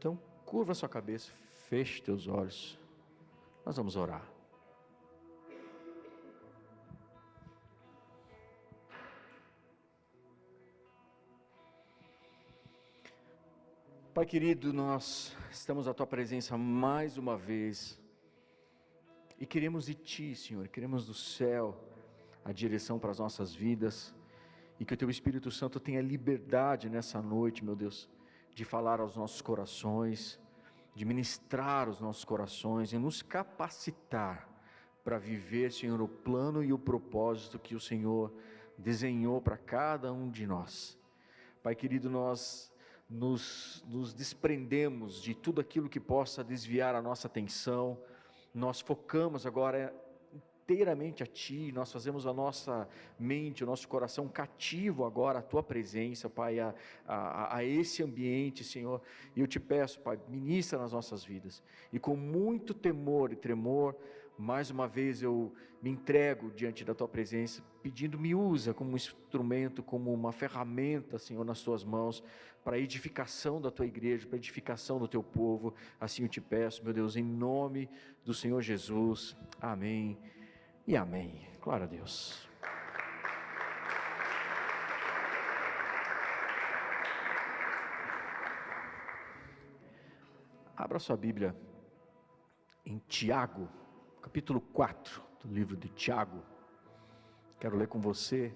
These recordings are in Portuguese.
Então, curva a sua cabeça, feche teus olhos. Nós vamos orar. Pai querido, nós estamos à Tua presença mais uma vez e queremos de Ti, Senhor, queremos do céu a direção para as nossas vidas e que o Teu Espírito Santo tenha liberdade nessa noite, meu Deus, de falar aos nossos corações, de ministrar os nossos corações e nos capacitar para viver, Senhor, o plano e o propósito que o Senhor desenhou para cada um de nós. Pai querido, nós nos desprendemos de tudo aquilo que possa desviar a nossa atenção, nós focamos agora inteiramente a Ti, nós fazemos a nossa mente, o nosso coração cativo agora à Tua presença, Pai, a esse ambiente, Senhor, e eu Te peço, Pai, ministra nas nossas vidas, e com muito temor e tremor, mais uma vez eu me entrego diante da Tua presença, pedindo, me usa como um instrumento, como uma ferramenta, Senhor, nas Tuas mãos, para a edificação da Tua igreja, para a edificação do Teu povo, assim eu Te peço, meu Deus, em nome do Senhor Jesus, amém e amém. Glória a Deus. Abra sua Bíblia em Tiago, capítulo 4 do livro de Tiago. Quero ler com você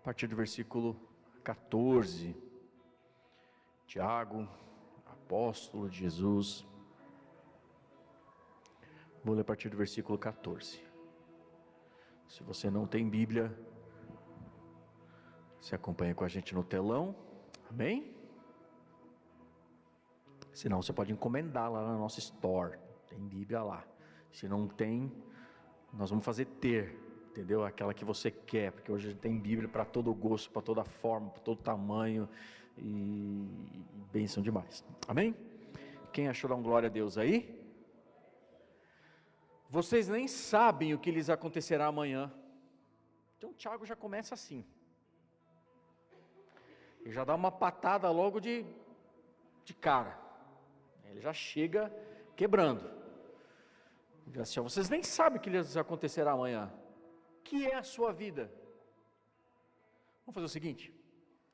a partir do versículo 14. Tiago, apóstolo de Jesus. Vou ler a partir do versículo 14. Se você não tem Bíblia, você acompanha com a gente no telão, amém? Se não, você pode encomendar lá na nossa store, tem Bíblia lá. Se não tem, nós vamos fazer ter, entendeu? Aquela que você quer, porque hoje a gente tem Bíblia para todo gosto, para toda forma, para todo tamanho, e bênção demais, amém? Quem achou, dá um glória a Deus aí? Vocês nem sabem o que lhes acontecerá amanhã. Então Tiago já começa assim, ele já dá uma patada logo de cara, ele já chega quebrando, ele diz assim, vocês nem sabem o que lhes acontecerá amanhã. O que é a sua vida? Vamos fazer o seguinte,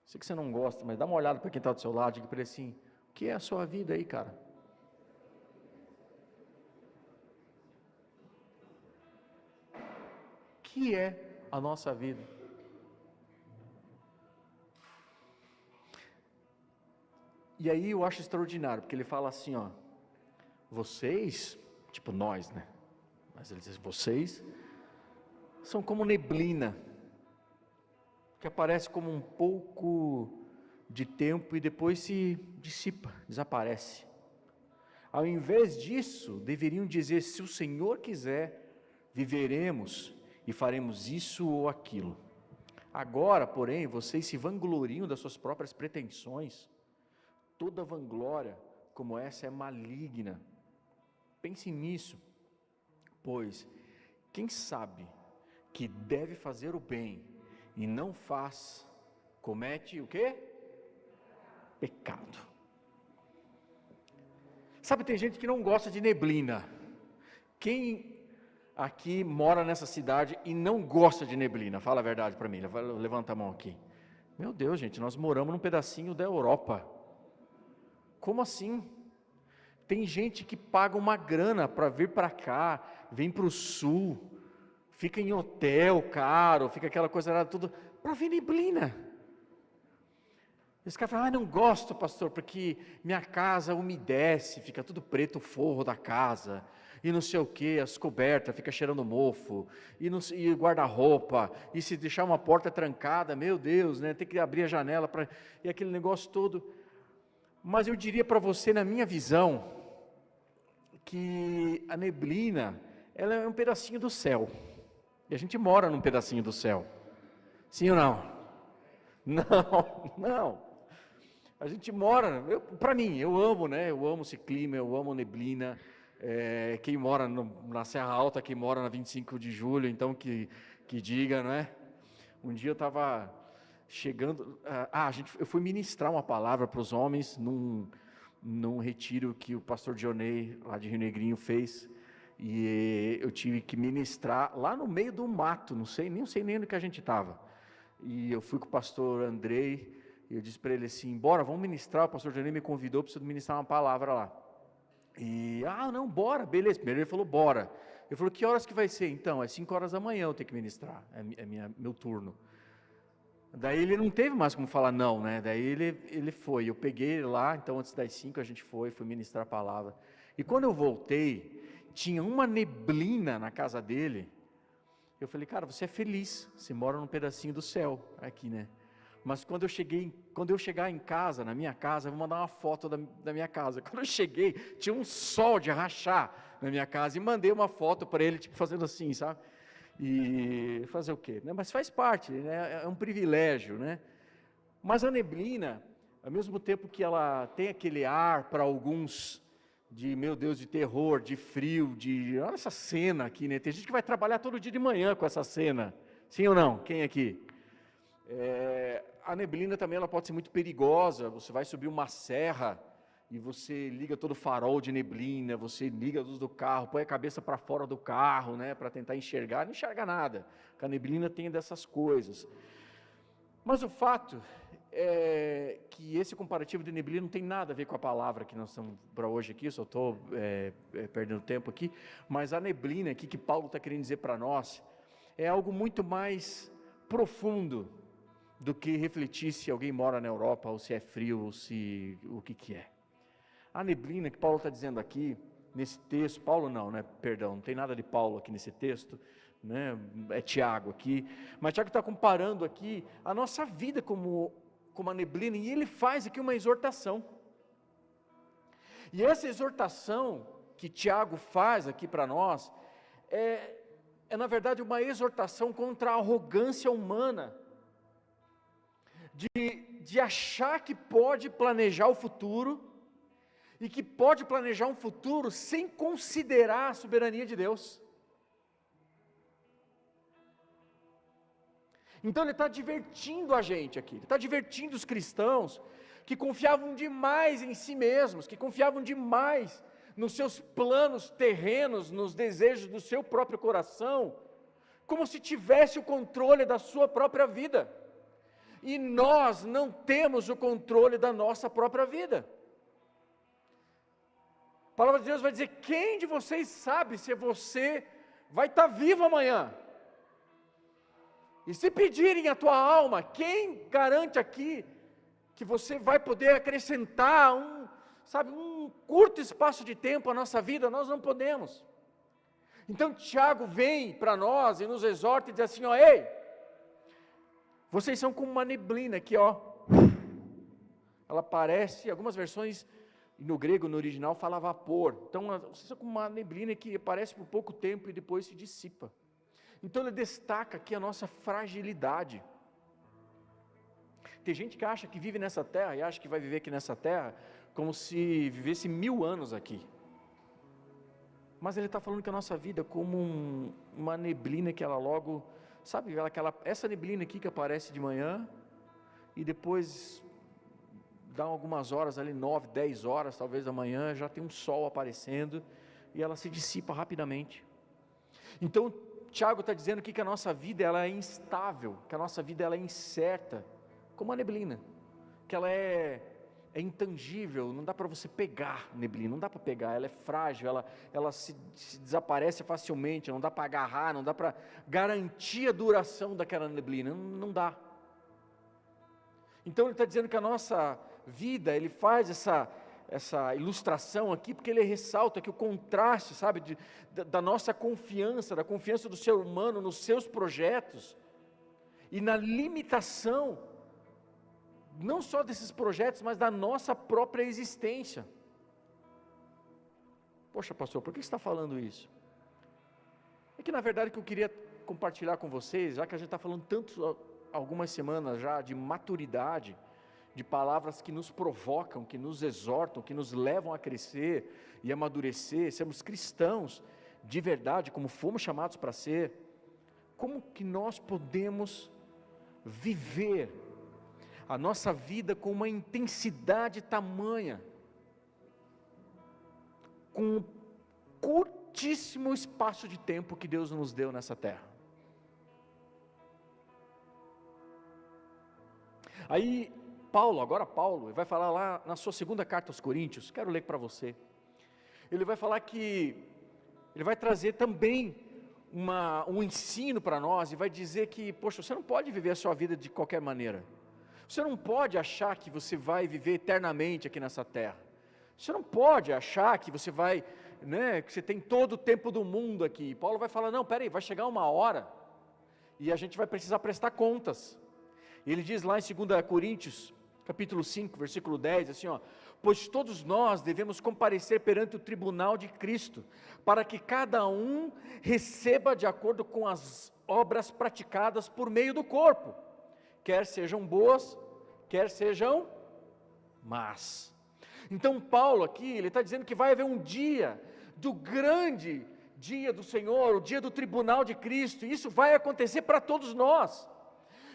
sei que você não gosta, mas dá uma olhada para quem está do seu lado, diga para ele assim, o que é a sua vida aí, cara? O que é a nossa vida? E aí eu acho extraordinário, porque ele fala assim, ó, vocês, tipo nós, né? Mas ele diz, vocês são como neblina, que aparece como um pouco de tempo e depois se dissipa, desaparece. Ao invés disso, deveriam dizer, se o Senhor quiser, viveremos e faremos isso ou aquilo. Agora, porém, vocês se vangloriam das suas próprias pretensões. Toda vanglória como essa é maligna. Pense nisso, pois quem sabe que deve fazer o bem e não faz, comete o quê? Pecado. Sabe, tem gente que não gosta de neblina. Quem aqui mora nessa cidade e não gosta de neblina? Fala a verdade para mim, levanta a mão aqui. Meu Deus, gente, nós moramos num pedacinho da Europa. Como assim? Tem gente que paga uma grana para vir para cá, vem para o sul, fica em hotel caro, fica aquela coisa tudo, para ver neblina. Esse cara fala, não gosto, pastor, porque minha casa umedece, fica tudo preto o forro da casa, e não sei o que, as cobertas, fica cheirando mofo, e guarda-roupa, e se deixar uma porta trancada, meu Deus, né, tem que abrir a janela, e aquele negócio todo. Mas eu diria para você, na minha visão, que a neblina, ela é um pedacinho do céu, e a gente mora num pedacinho do céu, sim ou não? Não, a gente mora, para mim, eu amo, né, eu amo esse clima, eu amo neblina, quem mora na Serra Alta, quem mora na 25 de julho, então que diga, não é? Um dia eu estava chegando, eu fui ministrar uma palavra para os homens num retiro que o pastor Dionei, lá de Rio Negrinho, fez, e eu tive que ministrar lá no meio do mato, não sei nem onde que a gente estava, e eu fui com o pastor Andrei, e eu disse para ele assim, bora, vamos ministrar, o pastor Dionei me convidou, preciso ministrar uma palavra lá, e, não, bora, beleza, primeiro ele falou, bora, ele falou, que horas que vai ser? Então, é 5 horas da manhã eu tenho que ministrar, meu turno. Daí ele não teve mais como falar não, né? Daí ele foi, eu peguei ele lá, então antes das 5 a gente fui ministrar a palavra. E quando eu voltei, tinha uma neblina na casa dele. Eu falei, cara, você é feliz, você mora num pedacinho do céu aqui, né? Mas quando eu chegar em casa, na minha casa, eu vou mandar uma foto da minha casa. Quando eu cheguei, tinha um sol de rachar na minha casa, e mandei uma foto para ele, tipo fazendo assim, sabe? E fazer o quê? Mas faz parte, né? É um privilégio, né? Mas a neblina, ao mesmo tempo que ela tem aquele ar para alguns de, meu Deus, de terror, de frio, olha essa cena aqui, né? Tem gente que vai trabalhar todo dia de manhã com essa cena, sim ou não? Quem aqui? A neblina também ela pode ser muito perigosa, você vai subir uma serra, e você liga todo o farol de neblina, você liga a luz do carro, põe a cabeça para fora do carro, né, para tentar enxergar, não enxerga nada, porque a neblina tem dessas coisas. Mas o fato é que esse comparativo de neblina não tem nada a ver com a palavra que nós estamos para hoje aqui, só estou perdendo tempo aqui, mas a neblina aqui que Paulo está querendo dizer para nós, é algo muito mais profundo do que refletir se alguém mora na Europa, ou se é frio, ou se o que é. A neblina que Paulo está dizendo aqui, nesse texto, Paulo não, né? Perdão, não tem nada de Paulo aqui nesse texto, né? É Tiago aqui, mas Tiago está comparando aqui a nossa vida como a neblina, e ele faz aqui uma exortação. E essa exortação que Tiago faz aqui para nós, é na verdade uma exortação contra a arrogância humana, de achar que pode planejar o futuro, e que pode planejar um futuro sem considerar a soberania de Deus. Então ele está advertindo a gente aqui, ele está advertindo os cristãos, que confiavam demais em si mesmos, que confiavam demais nos seus planos terrenos, nos desejos do seu próprio coração, como se tivesse o controle da sua própria vida, e nós não temos o controle da nossa própria vida. A palavra de Deus vai dizer, quem de vocês sabe se você vai estar vivo amanhã? E se pedirem a tua alma, quem garante aqui que você vai poder acrescentar um curto espaço de tempo à nossa vida? Nós não podemos. Então Tiago vem para nós e nos exorta e diz assim, ei, vocês são como uma neblina aqui, ela parece, algumas versões, no grego, no original, fala vapor. Então, vocês são como uma neblina que aparece por pouco tempo e depois se dissipa. Então, ele destaca aqui a nossa fragilidade. Tem gente que acha que vive nessa terra e acha que vai viver aqui nessa terra como se vivesse 1000 anos aqui. Mas ele está falando que a nossa vida é como uma neblina que ela logo, sabe, essa neblina aqui que aparece de manhã e depois dá algumas horas ali, 9, 10 horas talvez da manhã, já tem um sol aparecendo e ela se dissipa rapidamente. Então Tiago está dizendo aqui que a nossa vida ela é instável, que a nossa vida ela é incerta, como a neblina, que ela é intangível, não dá para você pegar neblina, não dá para pegar, ela é frágil, ela se desaparece facilmente, não dá para agarrar, não dá para garantir a duração daquela neblina, não dá. Então ele está dizendo que a nossa vida, ele faz essa ilustração aqui, porque ele ressalta que o contraste, sabe, da nossa confiança, da confiança do ser humano nos seus projetos, e na limitação, não só desses projetos, mas da nossa própria existência. Poxa pastor, por que você está falando isso? É que na verdade o que eu queria compartilhar com vocês, já que a gente está falando tanto, algumas semanas já, de maturidade, de palavras que nos provocam, que nos exortam, que nos levam a crescer e amadurecer, sermos cristãos de verdade, como fomos chamados para ser, como que nós podemos viver a nossa vida com uma intensidade tamanha, com o curtíssimo espaço de tempo que Deus nos deu nessa terra. Aí Paulo, vai falar lá na sua segunda carta aos Coríntios, quero ler para você. Ele vai falar que, ele vai trazer também um ensino para nós, e vai dizer que, poxa, você não pode viver a sua vida de qualquer maneira. Você não pode achar que você vai viver eternamente aqui nessa terra. Você não pode achar que você vai, que você tem todo o tempo do mundo aqui. Paulo vai falar, não, peraí, vai chegar uma hora, e a gente vai precisar prestar contas. E ele diz lá em 2 Coríntios, capítulo 5, versículo 10, assim, pois todos nós devemos comparecer perante o tribunal de Cristo, para que cada um receba de acordo com as obras praticadas por meio do corpo, quer sejam boas, quer sejam más. Então Paulo aqui, ele está dizendo que vai haver um dia, do grande dia do Senhor, o dia do tribunal de Cristo, e isso vai acontecer para todos nós.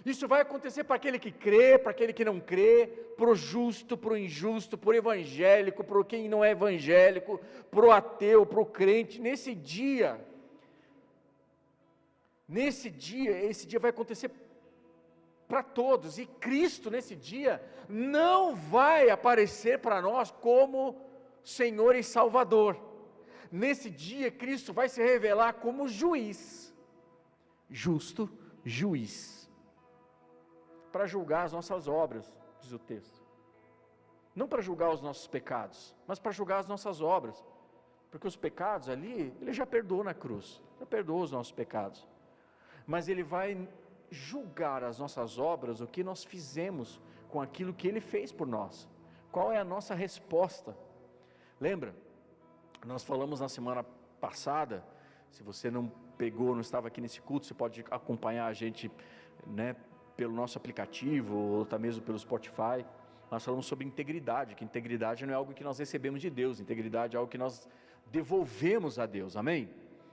Isso vai acontecer para aquele que crê, para aquele que não crê, para o justo, para o injusto, para o evangélico, para quem não é evangélico, para o ateu, para o crente. Esse dia esse dia vai acontecer para todos, e Cristo nesse dia não vai aparecer para nós como Senhor e Salvador. Nesse dia Cristo vai se revelar como juiz, justo juiz, para julgar as nossas obras, diz o texto. Não para julgar os nossos pecados, mas para julgar as nossas obras, porque os pecados ali, Ele já perdoou na cruz, já perdoou os nossos pecados, mas Ele vai julgar as nossas obras, o que nós fizemos com aquilo que Ele fez por nós, qual é a nossa resposta. Lembra? Nós falamos na semana passada, se você não pegou, não estava aqui nesse culto, você pode acompanhar a gente, pelo nosso aplicativo, ou até mesmo pelo Spotify. Nós falamos sobre integridade, que integridade não é algo que nós recebemos de Deus, integridade é algo que nós devolvemos a Deus, amém?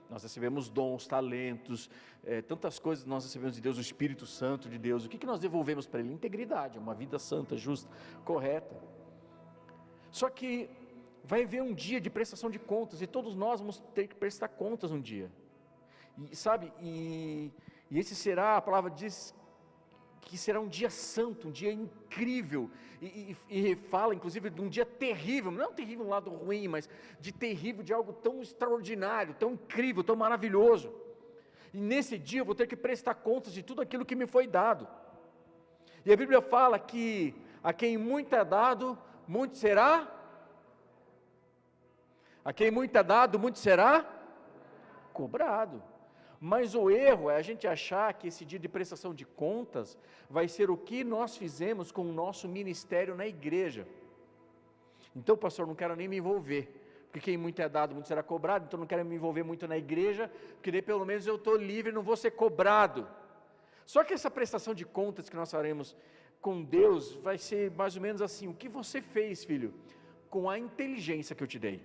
Nós recebemos dons, talentos, tantas coisas nós recebemos de Deus, o Espírito Santo de Deus. O que nós devolvemos para Ele? Integridade, uma vida santa, justa, correta. Só que vai haver um dia de prestação de contas, e todos nós vamos ter que prestar contas um dia, e sabe, e esse será, a palavra diz que será um dia santo, um dia incrível, e fala inclusive de um dia terrível, não terrível no lado ruim, mas de terrível, de algo tão extraordinário, tão incrível, tão maravilhoso. E nesse dia eu vou ter que prestar contas de tudo aquilo que me foi dado. E a Bíblia fala que a quem muito é dado, muito será. A quem muito é dado, muito será cobrado. Mas o erro é a gente achar que esse dia de prestação de contas vai ser o que nós fizemos com o nosso ministério na igreja. Então, pastor, não quero nem me envolver, porque quem muito é dado, muito será cobrado, então não quero me envolver muito na igreja, porque daí pelo menos eu estou livre, não vou ser cobrado. Só que essa prestação de contas que nós faremos com Deus vai ser mais ou menos assim: o que você fez, filho, com a inteligência que eu te dei?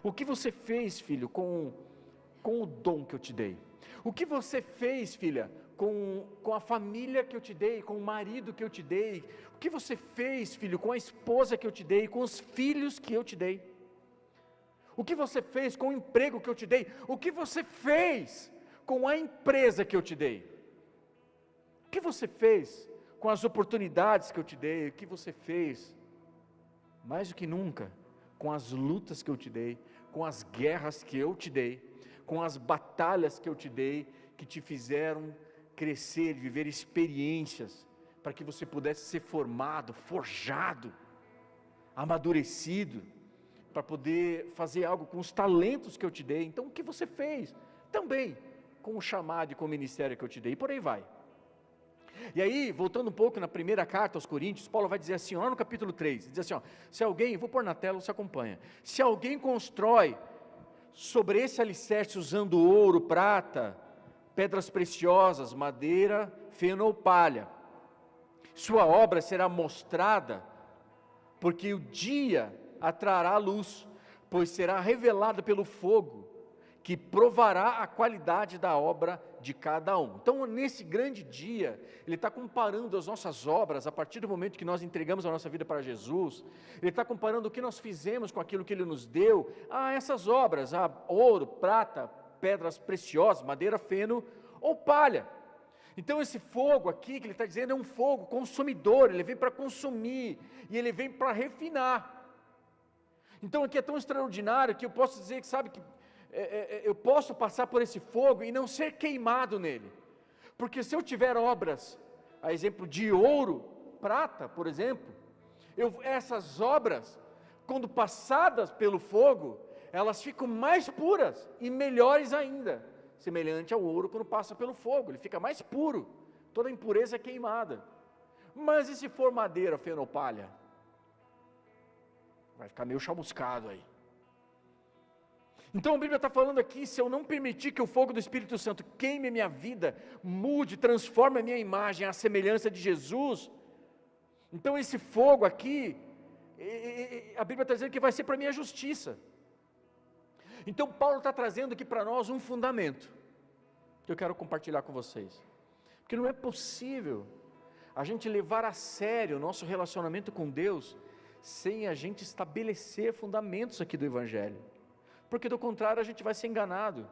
O que você fez, filho, com o dom que eu te dei? O que você fez, filha, com a família que eu te dei, com o marido que eu te dei? O que você fez, filho, com a esposa que eu te dei, com os filhos que eu te dei? O que você fez com o emprego que eu te dei? O que você fez com a empresa que eu te dei? O que você fez com as oportunidades que eu te dei? O que você fez, mais do que nunca, com as lutas que eu te dei, com as guerras que eu te dei, com as batalhas que eu te dei, que te fizeram crescer, viver experiências, para que você pudesse ser formado, forjado, amadurecido, para poder fazer algo com os talentos que eu te dei. Então o que você fez? Também com o chamado e com o ministério que eu te dei, e por aí vai. E aí, voltando um pouco na primeira carta aos Coríntios, Paulo vai dizer assim, lá no capítulo 3, diz assim, se alguém, vou pôr na tela, você acompanha, se alguém constrói sobre esse alicerce usando ouro, prata, pedras preciosas, madeira, feno ou palha, sua obra será mostrada, porque o dia a trará luz, pois será revelada pelo fogo, que provará a qualidade da obra de cada um. Então, nesse grande dia, ele está comparando as nossas obras, a partir do momento que nós entregamos a nossa vida para Jesus, ele está comparando o que nós fizemos com aquilo que ele nos deu, a essas obras, a ouro, prata, pedras preciosas, madeira, feno ou palha. Então esse fogo aqui, que ele está dizendo, é um fogo consumidor, ele vem para consumir, e ele vem para refinar. Então aqui é tão extraordinário, que eu posso dizer que, sabe, que eu posso passar por esse fogo e não ser queimado nele, porque se eu tiver obras, a exemplo de ouro, prata, por exemplo, essas obras, quando passadas pelo fogo, elas ficam mais puras e melhores ainda, semelhante ao ouro quando passa pelo fogo, ele fica mais puro, toda a impureza é queimada. Mas e se for madeira, feno ou palha? Vai ficar meio chamuscado aí. Então a Bíblia está falando aqui, se eu não permitir que o fogo do Espírito Santo queime a minha vida, mude, transforme a minha imagem à semelhança de Jesus, então esse fogo aqui, a Bíblia está dizendo que vai ser para a minha justiça. Então Paulo está trazendo aqui para nós um fundamento, que eu quero compartilhar com vocês, porque não é possível a gente levar a sério o nosso relacionamento com Deus, sem a gente estabelecer fundamentos aqui do Evangelho, porque do contrário a gente vai ser enganado.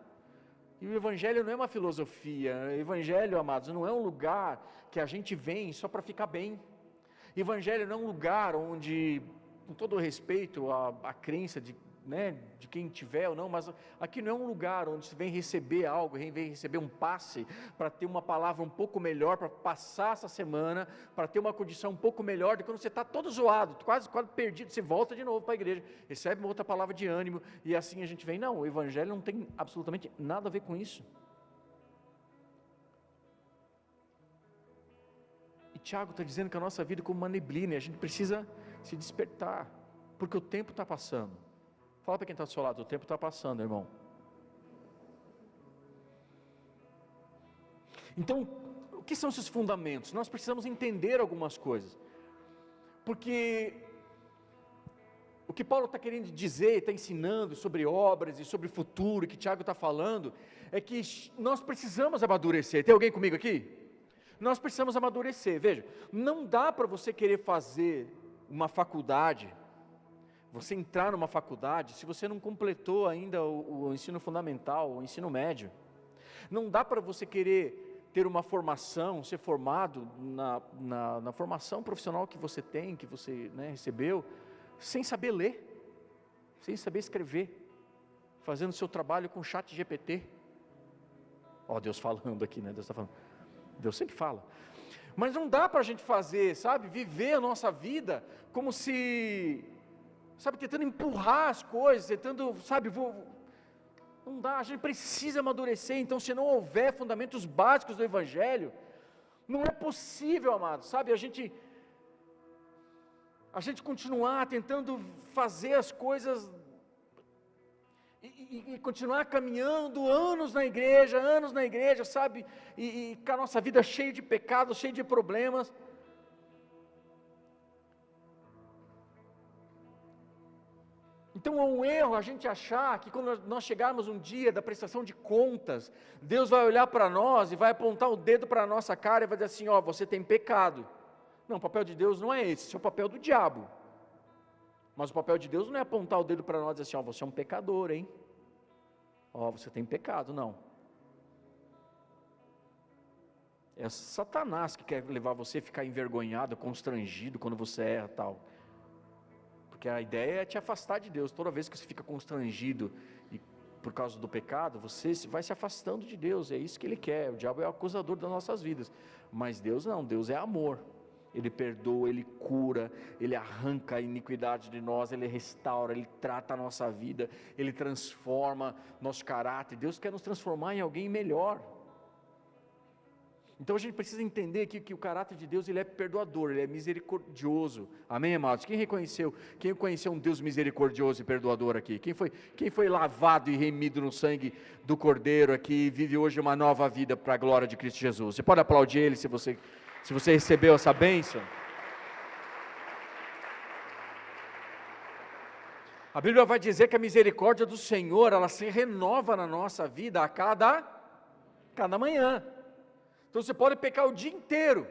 E o Evangelho não é uma filosofia, o Evangelho, amados, não é um lugar que a gente vem só para ficar bem. O Evangelho não é um lugar onde, com todo o respeito à crença de quem tiver ou não, mas aqui não é um lugar onde você vem receber algo, vem receber um passe, para ter uma palavra um pouco melhor, para passar essa semana, para ter uma condição um pouco melhor, de quando você está todo zoado, quase perdido, você volta de novo para a igreja, recebe uma outra palavra de ânimo, e assim a gente vem. Não, o Evangelho não tem absolutamente nada a ver com isso. E Tiago está dizendo que a nossa vida é como uma neblina, e a gente precisa se despertar, porque o tempo está passando. Fala para quem está do seu lado, o tempo está passando, irmão. Então, o que são esses fundamentos? Nós precisamos entender algumas coisas, porque o que Paulo está querendo dizer, está ensinando sobre obras e sobre futuro, que Tiago está falando, é que nós precisamos amadurecer. Tem alguém comigo aqui? Nós precisamos amadurecer. Veja, não dá para você querer fazer uma faculdade, você entrar numa faculdade, se você não completou ainda o ensino fundamental, o ensino médio. Não dá para você querer ter uma formação, ser formado na formação profissional que você tem, que você recebeu, sem saber ler, sem saber escrever, fazendo seu trabalho com chat GPT. Ó, Deus falando aqui, Deus está falando. Deus sempre fala. Mas não dá para a gente fazer, viver a nossa vida como se... tentando empurrar as coisas, tentando, não dá, a gente precisa amadurecer. Então, se não houver fundamentos básicos do Evangelho, não é possível, amados, a gente continuar tentando fazer as coisas, e continuar caminhando anos na igreja, e com a nossa vida cheia de pecados, cheia de problemas. Então é um erro a gente achar que quando nós chegarmos um dia da prestação de contas, Deus vai olhar para nós e vai apontar o dedo para a nossa cara e vai dizer assim, você tem pecado. Não, o papel de Deus não é esse é o papel do diabo. Mas o papel de Deus não é apontar o dedo para nós e dizer assim, você é um pecador, hein? Você tem pecado, não. É Satanás que quer levar você a ficar envergonhado, constrangido quando você erra tal. Porque a ideia é te afastar de Deus. Toda vez que você fica constrangido e por causa do pecado, você vai se afastando de Deus. É isso que Ele quer. O diabo é o acusador das nossas vidas. Mas Deus não, Deus é amor. Ele perdoa, Ele cura, Ele arranca a iniquidade de nós, Ele restaura, Ele trata a nossa vida, Ele transforma nosso caráter. Deus quer nos transformar em alguém melhor. Então a gente precisa entender aqui que o caráter de Deus, Ele é perdoador, Ele é misericordioso. Amém, amados? Quem conheceu um Deus misericordioso e perdoador aqui? Quem foi lavado e remido no sangue do Cordeiro aqui e vive hoje uma nova vida para a glória de Cristo Jesus? Você pode aplaudir Ele se você recebeu essa bênção. A Bíblia vai dizer que a misericórdia do Senhor, ela se renova na nossa vida a cada manhã. Então você pode pecar o dia inteiro,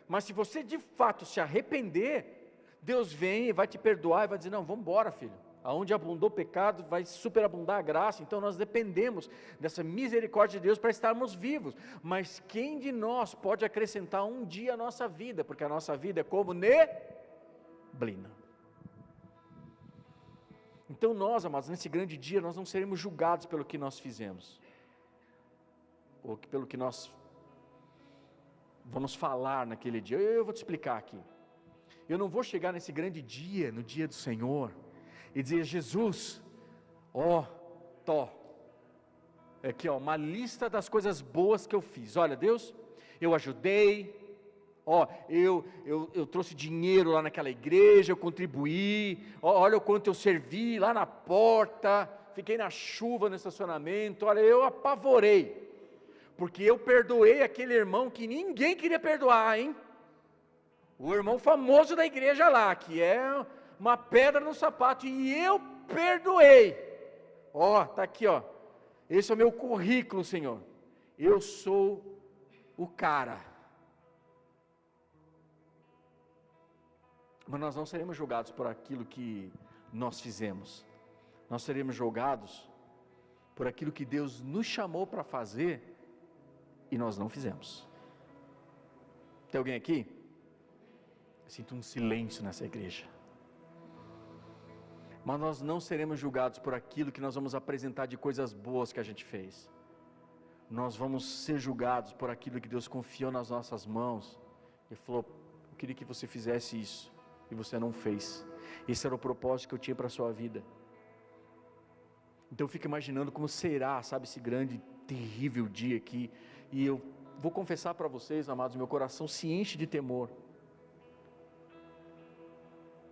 mas se você de fato se arrepender, Deus vem e vai te perdoar e vai dizer, não, vamos embora, filho. Aonde abundou o pecado, vai superabundar a graça. Então nós dependemos dessa misericórdia de Deus para estarmos vivos. Mas quem de nós pode acrescentar um dia à nossa vida? Porque a nossa vida é como neblina. Então nós, amados, nesse grande dia, nós não seremos julgados pelo que nós fizemos, ou pelo que nós vamos falar naquele dia. Eu vou te explicar aqui. Eu não vou chegar nesse grande dia, no dia do Senhor, e dizer, Jesus, aqui uma lista das coisas boas que eu fiz. Olha, Deus, eu ajudei, eu trouxe dinheiro lá naquela igreja, eu contribuí, olha o quanto eu servi lá na porta, fiquei na chuva no estacionamento, olha, eu apavorei, porque eu perdoei aquele irmão que ninguém queria perdoar, hein? O irmão famoso da igreja lá, que é uma pedra no sapato, e eu perdoei. Está aqui, esse é o meu currículo, Senhor, eu sou o cara. Mas nós não seremos julgados por aquilo que nós fizemos, nós seremos julgados por aquilo que Deus nos chamou para fazer, e nós não fizemos. Tem alguém aqui? Eu sinto um silêncio nessa igreja. Mas nós não seremos julgados por aquilo que nós vamos apresentar de coisas boas que a gente fez. Nós vamos ser julgados por aquilo que Deus confiou nas nossas mãos. Ele falou, eu queria que você fizesse isso, e você não fez. Esse era o propósito que eu tinha para a sua vida. Então eu fico imaginando como será, sabe, esse grande, terrível dia aqui. E eu vou confessar para vocês, amados, meu coração se enche de temor.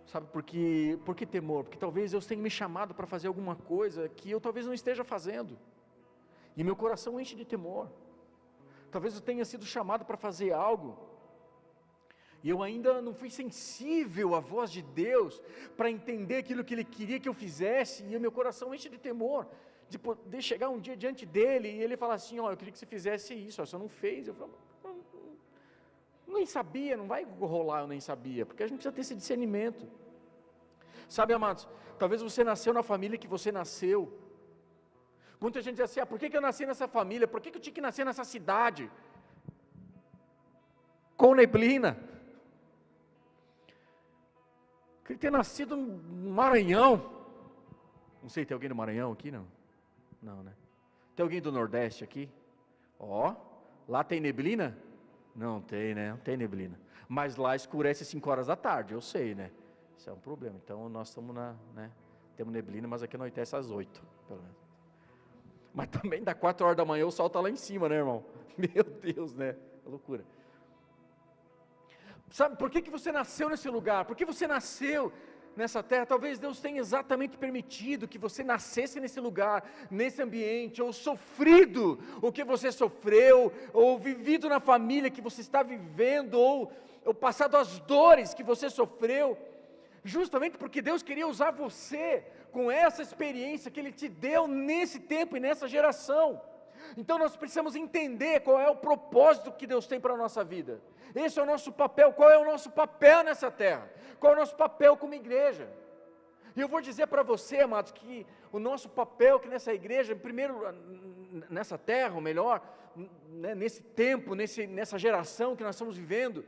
Sabe por que temor? Porque talvez Deus tenha me chamado para fazer alguma coisa que eu talvez não esteja fazendo. E meu coração enche de temor. Talvez eu tenha sido chamado para fazer algo, e eu ainda não fui sensível à voz de Deus, para entender aquilo que Ele queria que eu fizesse, e o meu coração enche de temor, de poder chegar um dia diante dEle, e Ele falar assim, eu queria que você fizesse isso, você não fez. Eu falo, nem sabia, não vai rolar, eu nem sabia, porque a gente precisa ter esse discernimento. Sabe, amados, talvez você nasceu na família que você nasceu. Muita gente diz assim, por que eu nasci nessa família? Por que eu tinha que nascer nessa cidade? Com neblina. Queria ter nascido no Maranhão. Não sei, tem alguém do Maranhão aqui? Não, né? Tem alguém do Nordeste aqui? Lá tem neblina? Não tem, né? Não tem neblina. Mas lá escurece 5 horas da tarde, eu sei, né? Isso é um problema. Então nós estamos temos neblina, mas aqui anoitece às 8, pelo menos. Mas também dá 4 horas da manhã o sol está lá em cima, né, irmão? Meu Deus, né? É loucura. Sabe, por que você nasceu nesse lugar? Por que você nasceu nessa terra? Talvez Deus tenha exatamente permitido que você nascesse nesse lugar, nesse ambiente, ou sofrido o que você sofreu, ou vivido na família que você está vivendo, ou passado as dores que você sofreu, justamente porque Deus queria usar você com essa experiência que Ele te deu nesse tempo e nessa geração. Então nós precisamos entender qual é o propósito que Deus tem para a nossa vida. Esse é o nosso papel. Qual é o nosso papel nessa terra? Qual é o nosso papel como igreja? E eu vou dizer para você, amados, que o nosso papel que nessa igreja, primeiro nessa terra, ou melhor, nesse tempo, nessa geração que nós estamos vivendo,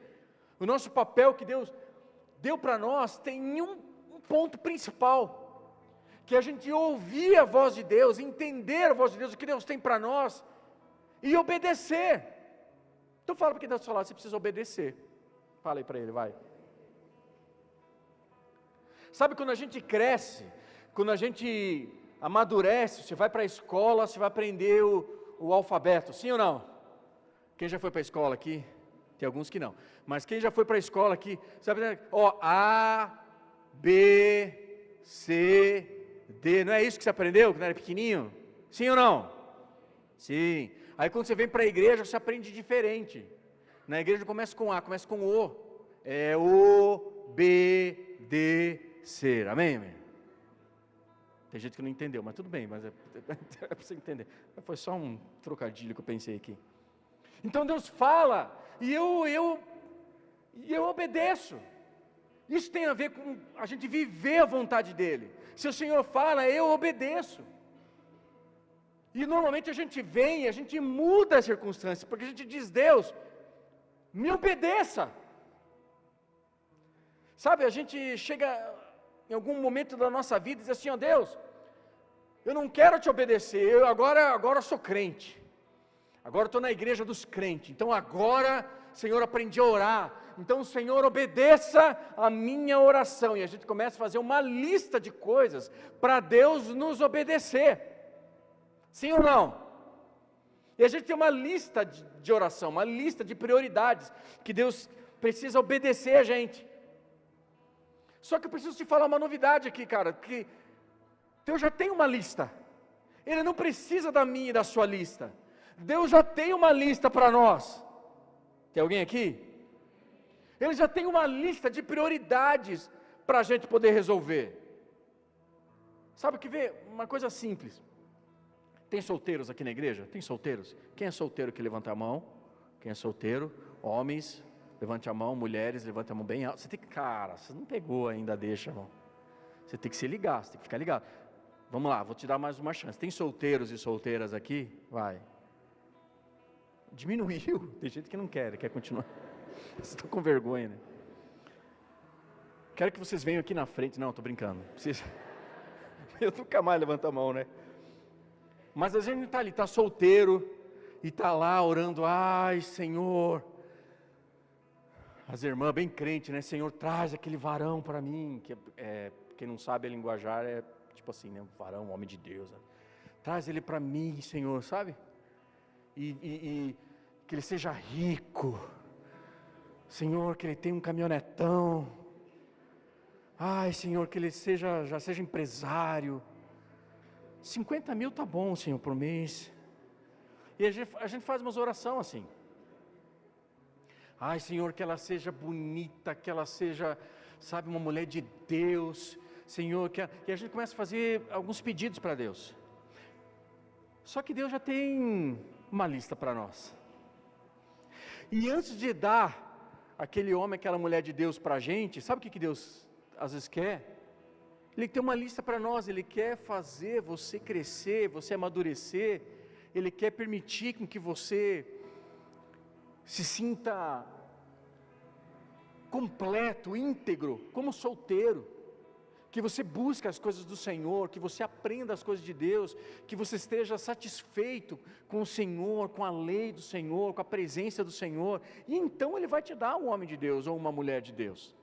o nosso papel que Deus deu para nós tem um ponto principal, que a gente ouvir a voz de Deus, entender a voz de Deus, o que Deus tem para nós, e obedecer. Então fala para quem está do seu lado, você precisa obedecer. Fala aí para ele, vai. Sabe quando a gente cresce, quando a gente amadurece, você vai para a escola, você vai aprender o alfabeto, sim ou não? Quem já foi para a escola aqui? Tem alguns que não, mas quem já foi para a escola aqui, sabe, A, B, C, D, não é isso que você aprendeu quando era pequenininho? Sim ou não? Sim. Aí quando você vem para a igreja, você aprende diferente. Na igreja começa com A, começa com O. É O, B, D, C. Amém, amém? Tem gente que não entendeu, mas tudo bem, mas é para você entender. Foi só um trocadilho que eu pensei aqui. Então Deus fala, e eu obedeço. Isso tem a ver com a gente viver a vontade dEle. Se o Senhor fala, eu obedeço. E normalmente a gente vem, a gente muda as circunstâncias, porque a gente diz, Deus, me obedeça. Sabe, a gente chega em algum momento da nossa vida e diz assim, ó Deus, eu não quero te obedecer, eu agora sou crente. Agora estou na igreja dos crentes, então agora, Senhor, aprendi a orar. Então, Senhor, obedeça a minha oração. E a gente começa a fazer uma lista de coisas para Deus nos obedecer. Sim ou não? E a gente tem uma lista de oração, uma lista de prioridades que Deus precisa obedecer a gente. Só que eu preciso te falar uma novidade aqui, cara, que Deus já tem uma lista. Ele não precisa da minha e da sua lista. Deus já tem uma lista para nós. Tem alguém aqui? Ele já tem uma lista de prioridades para a gente poder resolver. Sabe o que vê? Uma coisa simples. Tem solteiros aqui na igreja? Tem solteiros? Quem é solteiro que levanta a mão? Quem é solteiro? Homens, levante a mão. Mulheres, levante a mão bem alto. Você tem que, cara, você não pegou ainda, deixa, irmão. Você tem que se ligar, você tem que ficar ligado. Vamos lá, vou te dar mais uma chance. Tem solteiros e solteiras aqui? Vai. Diminuiu. Tem gente que não quer continuar. Vocês estão com vergonha, né? Quero que vocês venham aqui na frente. Não, estou brincando. Eu nunca mais levanto a mão, né? Mas a gente está ali, está solteiro, e está lá orando, ai Senhor, as irmãs bem crentes, né? Senhor, traz aquele varão para mim, quem não sabe a linguajar é tipo assim, né? Varão, homem de Deus, né? Traz ele para mim, Senhor, sabe? E que ele seja rico, Senhor, que ele tenha um caminhonetão, ai Senhor, que ele já seja empresário, 50 mil tá bom, Senhor, por mês. E a gente faz umas orações assim, ai Senhor, que ela seja bonita, que ela seja, sabe, uma mulher de Deus, Senhor, e a gente começa a fazer alguns pedidos para Deus. Só que Deus já tem uma lista para nós. E antes de dar aquele homem, aquela mulher de Deus para a gente, sabe o que Deus às vezes quer? Ele tem uma lista para nós, Ele quer fazer você crescer, você amadurecer, Ele quer permitir com que você se sinta completo, íntegro, como solteiro, que você busque as coisas do Senhor, que você aprenda as coisas de Deus, que você esteja satisfeito com o Senhor, com a lei do Senhor, com a presença do Senhor, e então Ele vai te dar um homem de Deus ou uma mulher de Deus.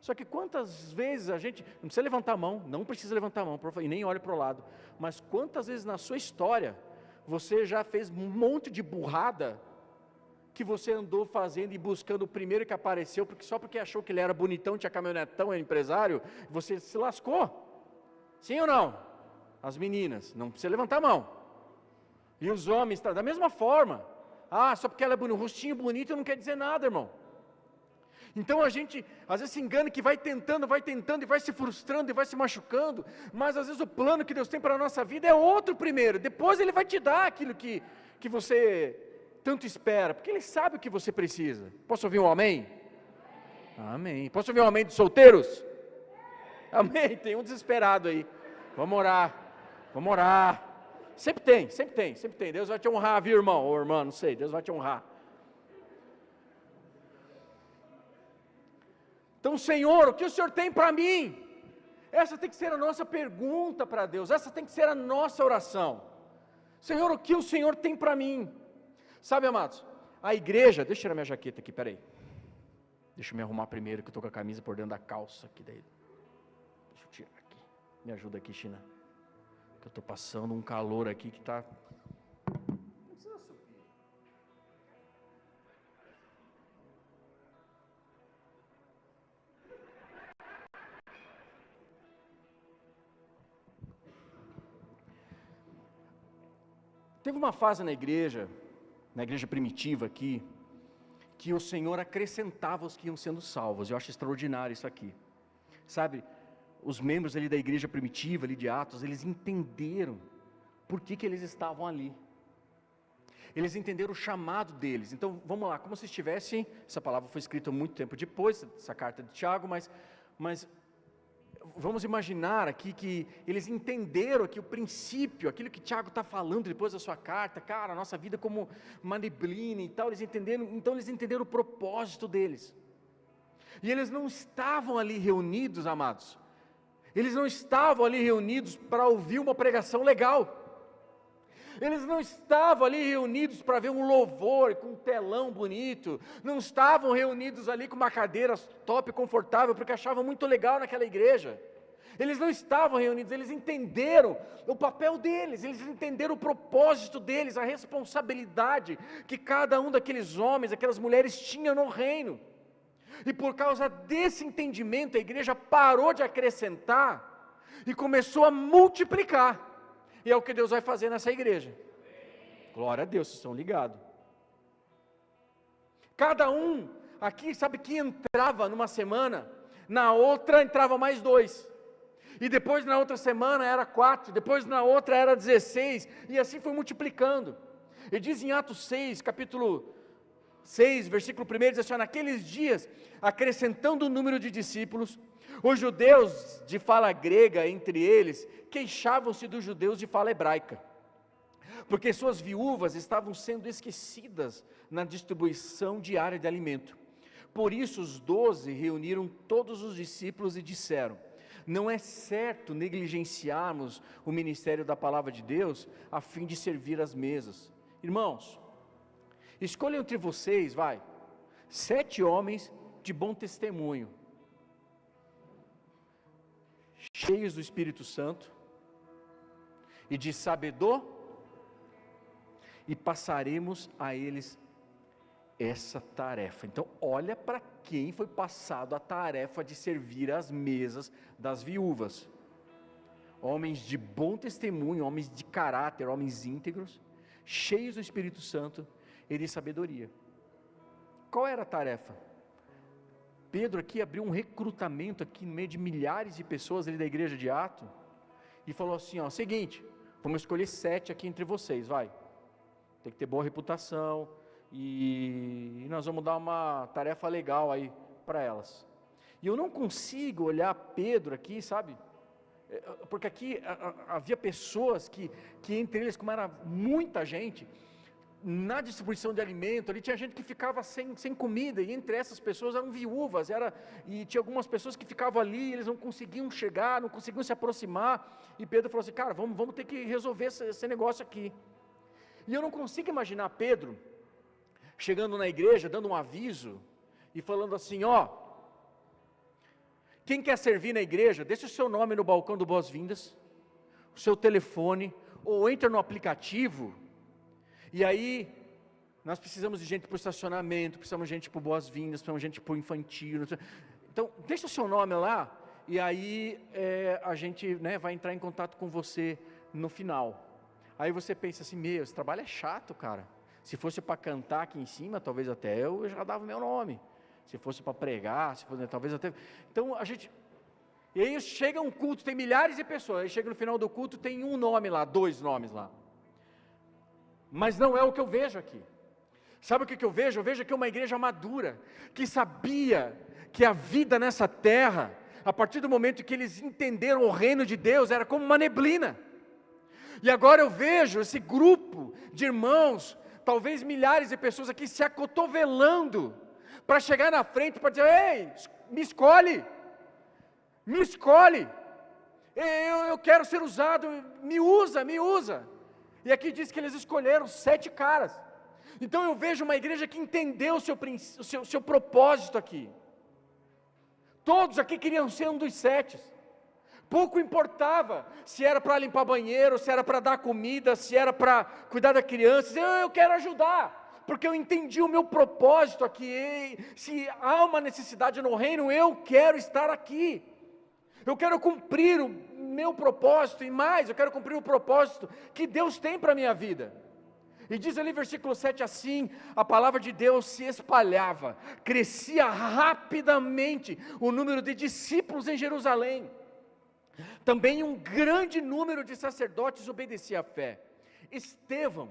Só que quantas vezes a gente, não precisa levantar a mão, não precisa levantar a mão, e nem olhe para o lado, mas quantas vezes na sua história, você já fez um monte de burrada, que você andou fazendo e buscando o primeiro que apareceu, só porque achou que ele era bonitão, tinha caminhonetão, é empresário, você se lascou, sim ou não? As meninas, não precisa levantar a mão, e os homens, da mesma forma, só porque ela é bonita, um rostinho bonito não quer dizer nada, irmão. Então a gente, às vezes se engana que vai tentando e vai se frustrando e vai se machucando, mas às vezes o plano que Deus tem para a nossa vida é outro primeiro, depois Ele vai te dar aquilo que você tanto espera, porque Ele sabe o que você precisa. Posso ouvir um amém? Amém. Posso ouvir um amém dos solteiros? Amém, tem um desesperado aí. Vamos orar. Sempre tem. Deus vai te honrar, viu, irmão? Ou irmã, não sei, Deus vai te honrar. Então, Senhor, o que o Senhor tem para mim? Essa tem que ser a nossa pergunta para Deus, essa tem que ser a nossa oração. Senhor, o que o Senhor tem para mim? Sabe, amados, a igreja, deixa eu tirar minha jaqueta aqui, peraí. Deixa eu me arrumar primeiro, que eu estou com a camisa por dentro da calça aqui daí. Deixa eu tirar aqui, me ajuda aqui, China. Que eu estou passando um calor aqui que está... Não precisa subir. Teve uma fase na igreja primitiva aqui, que o Senhor acrescentava os que iam sendo salvos. Eu acho extraordinário isso aqui. Sabe, os membros ali da igreja primitiva, ali de Atos, eles entenderam por que eles estavam ali. Eles entenderam o chamado deles. Então, vamos lá, como se estivessem, essa palavra foi escrita muito tempo depois, essa carta de Tiago, mas vamos imaginar aqui que eles entenderam aqui o princípio, aquilo que Tiago está falando depois da sua carta, cara, a nossa vida como uma neblina e tal, então eles entenderam o propósito deles. E eles não estavam ali reunidos, amados, eles não estavam ali reunidos para ouvir uma pregação legal. Eles não estavam ali reunidos para ver um louvor com um telão bonito, não estavam reunidos ali com uma cadeira top, confortável, porque achavam muito legal naquela igreja. Eles não estavam reunidos, eles entenderam o papel deles, eles entenderam o propósito deles, a responsabilidade que cada um daqueles homens, aquelas mulheres tinham no reino. E por causa desse entendimento, a igreja parou de acrescentar e começou a multiplicar. E é o que Deus vai fazer nessa igreja. Glória a Deus, vocês estão ligados. Cada um aqui, sabe que entrava numa semana, na outra entrava mais 2. E depois na outra semana era 4, depois na outra era 16, e assim foi multiplicando. E diz em Atos 6, capítulo 6, versículo 1, diz assim: naqueles dias, acrescentando o número de discípulos, os judeus de fala grega entre eles queixavam-se dos judeus de fala hebraica, porque suas viúvas estavam sendo esquecidas na distribuição diária de alimento. Por isso os 12 reuniram todos os discípulos e disseram: não é certo negligenciarmos o ministério da palavra de Deus a fim de servir às mesas. Irmãos, escolham entre vocês, 7 homens de bom testemunho, cheios do Espírito Santo e de sabedoria, e passaremos a eles essa tarefa. Então, olha para quem foi passado a tarefa de servir às mesas das viúvas. Homens de bom testemunho, homens de caráter, homens íntegros, cheios do Espírito Santo e de sabedoria. Qual era a tarefa? Pedro aqui abriu um recrutamento aqui no meio de milhares de pessoas ali da igreja de Atos, e falou assim, seguinte, vamos escolher 7 aqui entre vocês, tem que ter boa reputação, e nós vamos dar uma tarefa legal aí para elas. E eu não consigo olhar Pedro aqui, sabe, porque aqui havia pessoas que entre eles, como era muita gente, na distribuição de alimento, ali tinha gente que ficava sem comida, e entre essas pessoas eram viúvas, e tinha algumas pessoas que ficavam ali, eles não conseguiam chegar, não conseguiam se aproximar, e Pedro falou assim, cara, vamos ter que resolver esse negócio aqui. E eu não consigo imaginar Pedro chegando na igreja, dando um aviso, e falando assim, quem quer servir na igreja, deixa o seu nome no balcão do Boas-Vindas, o seu telefone, ou entra no aplicativo, e aí, nós precisamos de gente para o estacionamento, precisamos de gente para o Boas-Vindas, precisamos de gente para o infantil. Então, deixa o seu nome lá, e aí a gente vai entrar em contato com você no final. Aí você pensa assim, esse trabalho é chato, cara. Se fosse para cantar aqui em cima, talvez até eu já dava o meu nome. Se fosse para pregar, talvez até... Então, e aí chega um culto, tem milhares de pessoas, aí chega no final do culto, tem um nome lá, 2 nomes lá. Mas não é o que eu vejo aqui. Sabe o que eu vejo? Eu vejo aqui uma igreja madura, que sabia que a vida nessa terra, a partir do momento que eles entenderam o reino de Deus, era como uma neblina. E agora eu vejo esse grupo de irmãos, talvez milhares de pessoas aqui se acotovelando, para chegar na frente, para dizer, ei, me escolhe, eu quero ser usado, me usa. E aqui diz que eles escolheram 7 caras. Então eu vejo uma igreja que entendeu o seu propósito aqui. Todos aqui queriam ser um dos 7. Pouco importava se era para limpar banheiro, se era para dar comida, se era para cuidar da criança. Eu quero ajudar, porque eu entendi o meu propósito aqui. Se há uma necessidade no reino, eu quero estar aqui. Eu quero cumprir o meu propósito, e mais, eu quero cumprir o propósito que Deus tem para a minha vida. E diz ali versículo 7 assim, a palavra de Deus se espalhava, crescia rapidamente o número de discípulos em Jerusalém. Também um grande número de sacerdotes obedecia à fé. Estevão,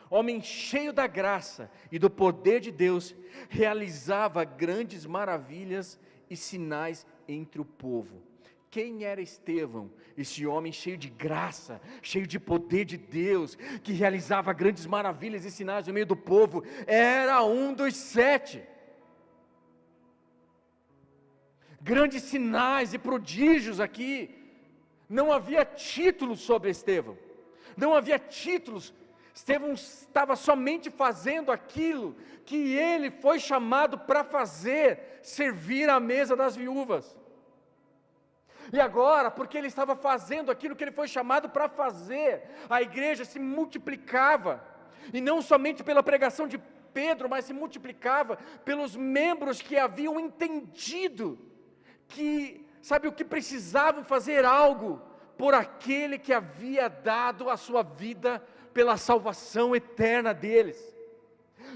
homem cheio da graça e do poder de Deus, realizava grandes maravilhas e sinais entre o povo. Quem era Estevão? Esse homem cheio de graça, cheio de poder de Deus, que realizava grandes maravilhas e sinais no meio do povo, era um dos 7. Grandes sinais e prodígios aqui. Não havia títulos sobre Estevão, não havia títulos. Estevão estava somente fazendo aquilo que ele foi chamado para fazer, servir à mesa das viúvas. E agora, porque ele estava fazendo aquilo que ele foi chamado para fazer, a igreja se multiplicava, e não somente pela pregação de Pedro, mas se multiplicava pelos membros que haviam entendido, que, sabe, o que precisavam fazer algo por aquele que havia dado a sua vida pela salvação eterna deles.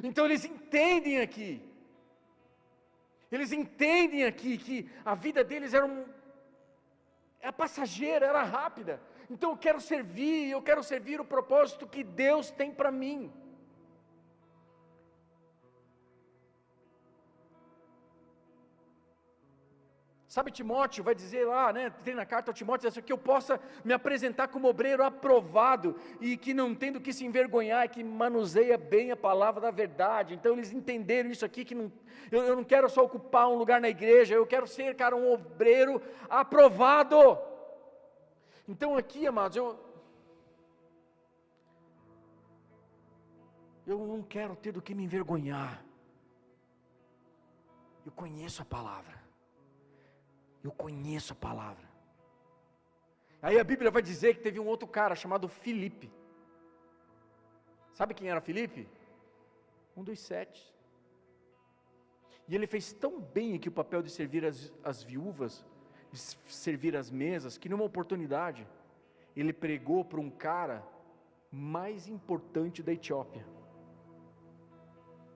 Então eles entendem aqui que a vida deles era passageira, era rápida. Então eu quero servir o propósito que Deus tem para mim. Sabe, Timóteo vai dizer lá, tem na carta ao Timóteo, que eu possa me apresentar como obreiro aprovado, e que não tendo que se envergonhar, e que manuseia bem a palavra da verdade. Então eles entenderam isso aqui, que eu não quero só ocupar um lugar na igreja, eu quero ser, um obreiro aprovado. Então aqui, amados, eu não quero ter do que me envergonhar. Eu conheço a palavra. Aí a Bíblia vai dizer que teve um outro cara chamado Filipe. Sabe quem era Filipe? Um dos 7. E ele fez tão bem aqui o papel de servir as viúvas, de servir as mesas, que numa oportunidade, ele pregou para um cara mais importante da Etiópia.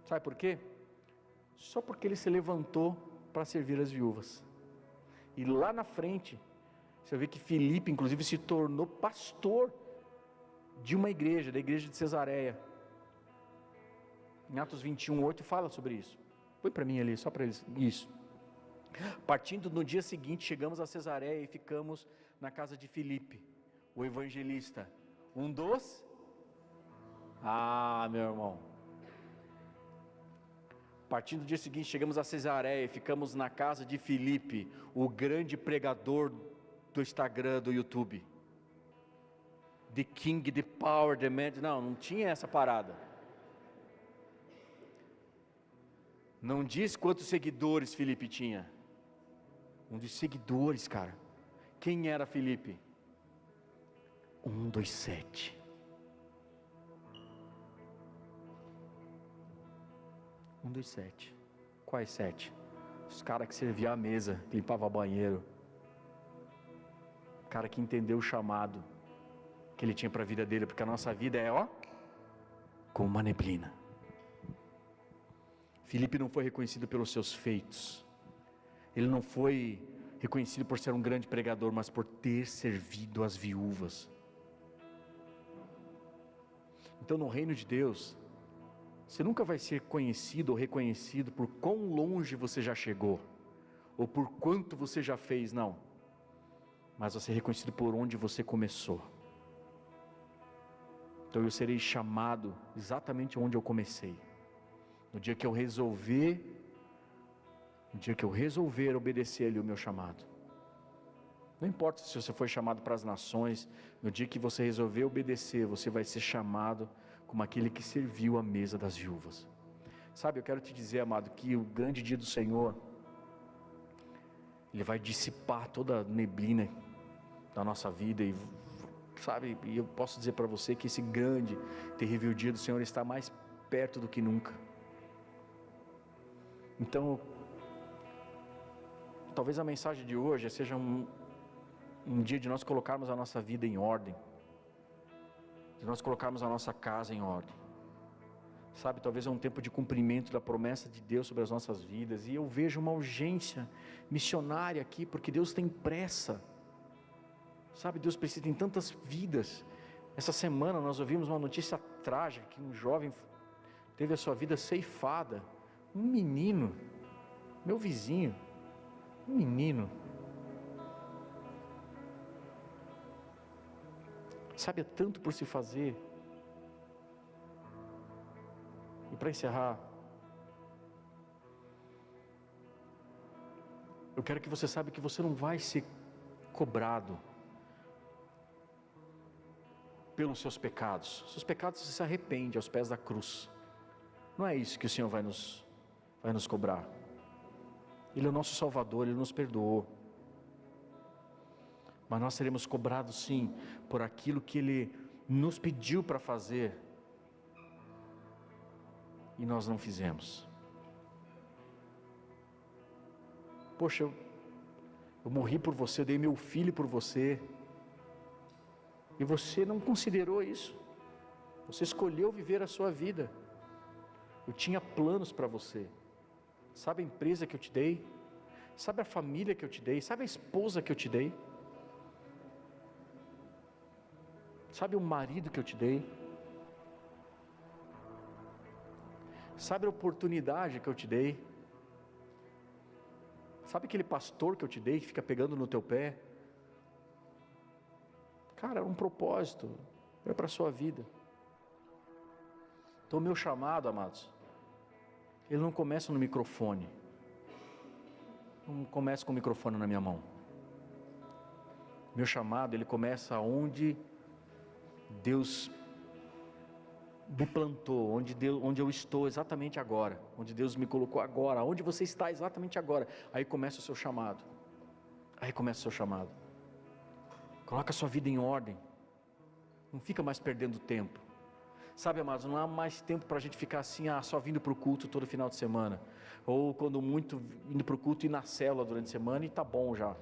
Sabe por quê? Só porque ele se levantou para servir as viúvas. E lá na frente, você vê que Filipe, inclusive, se tornou pastor de uma igreja, da igreja de Cesareia. Em Atos 21:8 fala sobre isso. Põe para mim ali, só para eles. Isso. Partindo no dia seguinte, chegamos a Cesareia e ficamos na casa de Filipe, o evangelista. Um dos... meu irmão. Partindo do dia seguinte, chegamos a Cesareia e ficamos na casa de Filipe, o grande pregador do Instagram, do YouTube. The King, the Power, the Man. Não tinha essa parada. Não diz quantos seguidores Filipe tinha. Um dos seguidores, cara. Quem era Filipe? Um dos 7. Um dos 7. Quais 7? Os caras que serviam a mesa, limpava banheiro. O cara que entendeu o chamado que ele tinha para a vida dele, porque a nossa vida é, como uma neblina. Filipe não foi reconhecido pelos seus feitos. Ele não foi reconhecido por ser um grande pregador, mas por ter servido as viúvas. Então, no reino de Deus, você nunca vai ser conhecido ou reconhecido por quão longe você já chegou, ou por quanto você já fez, não. Mas vai ser reconhecido por onde você começou. Então eu serei chamado exatamente onde eu comecei. No dia que eu resolver obedecer ali o meu chamado. Não importa se você foi chamado para as nações, no dia que você resolver obedecer, você vai ser chamado como aquele que serviu a mesa das viúvas. Sabe, eu quero te dizer, amado, que o grande dia do Senhor, Ele vai dissipar toda a neblina da nossa vida, e eu posso dizer para você que esse grande, terrível dia do Senhor está mais perto do que nunca. Então, talvez a mensagem de hoje seja um dia de nós colocarmos a nossa vida em ordem, de nós colocarmos a nossa casa em ordem. Sabe, talvez é um tempo de cumprimento da promessa de Deus sobre as nossas vidas, e eu vejo uma urgência missionária aqui, porque Deus tem pressa. Sabe, Deus precisa em tantas vidas. Essa semana nós ouvimos uma notícia trágica, que um jovem teve a sua vida ceifada. Um menino, meu vizinho, um menino. Sabe, é tanto por se fazer. E para encerrar, eu quero que você saiba que você não vai ser cobrado pelos seus pecados. Seus pecados você se arrepende aos pés da cruz. Não é isso que o Senhor vai nos cobrar. Ele é o nosso Salvador, Ele nos perdoou. Mas nós seremos cobrados sim, por aquilo que Ele nos pediu para fazer, e nós não fizemos. Poxa, eu morri por você, eu dei meu filho por você, e você não considerou isso. Você escolheu viver a sua vida. Eu tinha planos para você. Sabe a empresa que eu te dei? Sabe a família que eu te dei? Sabe a esposa que eu te dei? Sabe o marido que eu te dei? Sabe a oportunidade que eu te dei? Sabe aquele pastor que eu te dei que fica pegando no teu pé? Cara, é um propósito, é para a sua vida. Então o meu chamado, amados, ele não começa no microfone. Não começa com o microfone na minha mão. Meu chamado, ele começa onde Deus me plantou, onde eu estou exatamente agora, onde Deus me colocou agora, onde você está exatamente agora. Aí começa o seu chamado. Coloca a sua vida em ordem. Não fica mais perdendo tempo. Sabe, amados, não há mais tempo para a gente ficar assim, só vindo para o culto todo final de semana. Ou quando muito, indo para o culto e na célula durante a semana e tá bom já.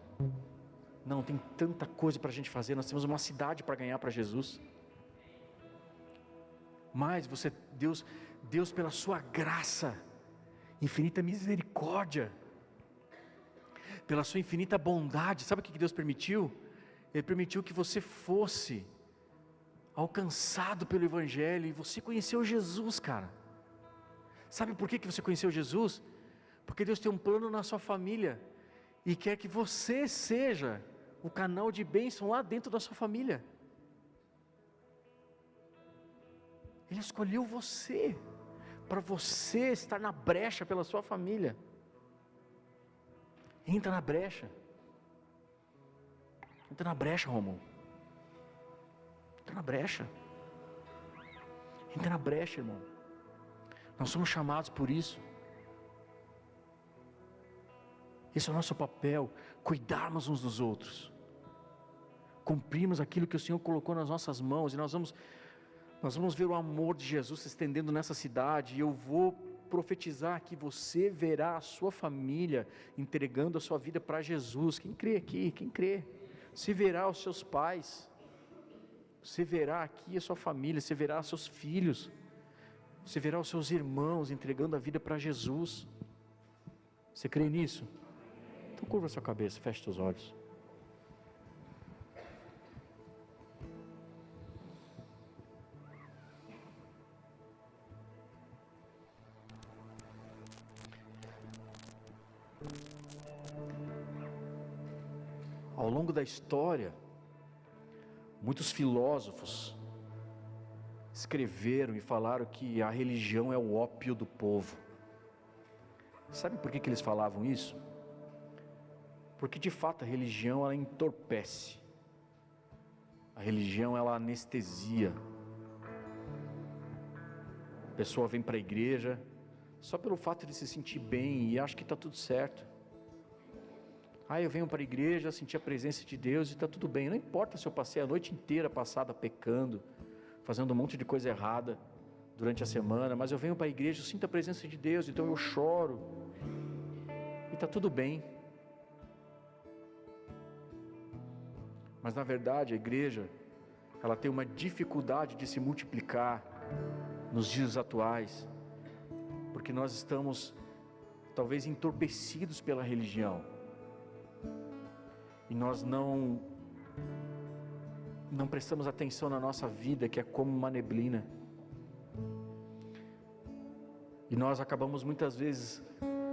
Não, tem tanta coisa para a gente fazer. Nós temos uma cidade para ganhar para Jesus. Mas Deus pela sua graça, infinita misericórdia, pela sua infinita bondade, sabe o que Deus permitiu? Ele permitiu que você fosse alcançado pelo Evangelho, e você conheceu Jesus, cara. Sabe por que você conheceu Jesus? Porque Deus tem um plano na sua família, e quer que você seja o canal de bênção lá dentro da sua família. Ele escolheu você, para você estar na brecha pela sua família. Entra na brecha. Entra na brecha, Romulo. Entra na brecha. Entra na brecha, irmão. Nós somos chamados por isso. Esse é o nosso papel, cuidarmos uns dos outros. Cumprirmos aquilo que o Senhor colocou nas nossas mãos, e nós vamos ver o amor de Jesus se estendendo nessa cidade, e eu vou profetizar que você verá a sua família entregando a sua vida para Jesus. Quem crê aqui? Quem crê? Você verá os seus pais, você verá aqui a sua família, você verá os seus filhos, você verá os seus irmãos entregando a vida para Jesus. Você crê nisso? Então curva a sua cabeça, feche seus olhos. Ao longo da história, muitos filósofos escreveram e falaram que a religião é o ópio do povo. Sabe por que eles falavam isso? Porque de fato a religião ela entorpece. A religião ela anestesia. A pessoa vem para a igreja só pelo fato de se sentir bem e acha que está tudo certo. Eu venho para a igreja, senti a presença de Deus e está tudo bem. Não importa se eu passei a noite inteira passada pecando, fazendo um monte de coisa errada durante a semana, mas eu venho para a igreja, eu sinto a presença de Deus, então eu choro e está tudo bem. Mas na verdade a igreja, ela tem uma dificuldade de se multiplicar nos dias atuais, porque nós estamos talvez entorpecidos pela religião. E nós não não prestamos atenção na nossa vida, que é como uma neblina. E nós acabamos muitas vezes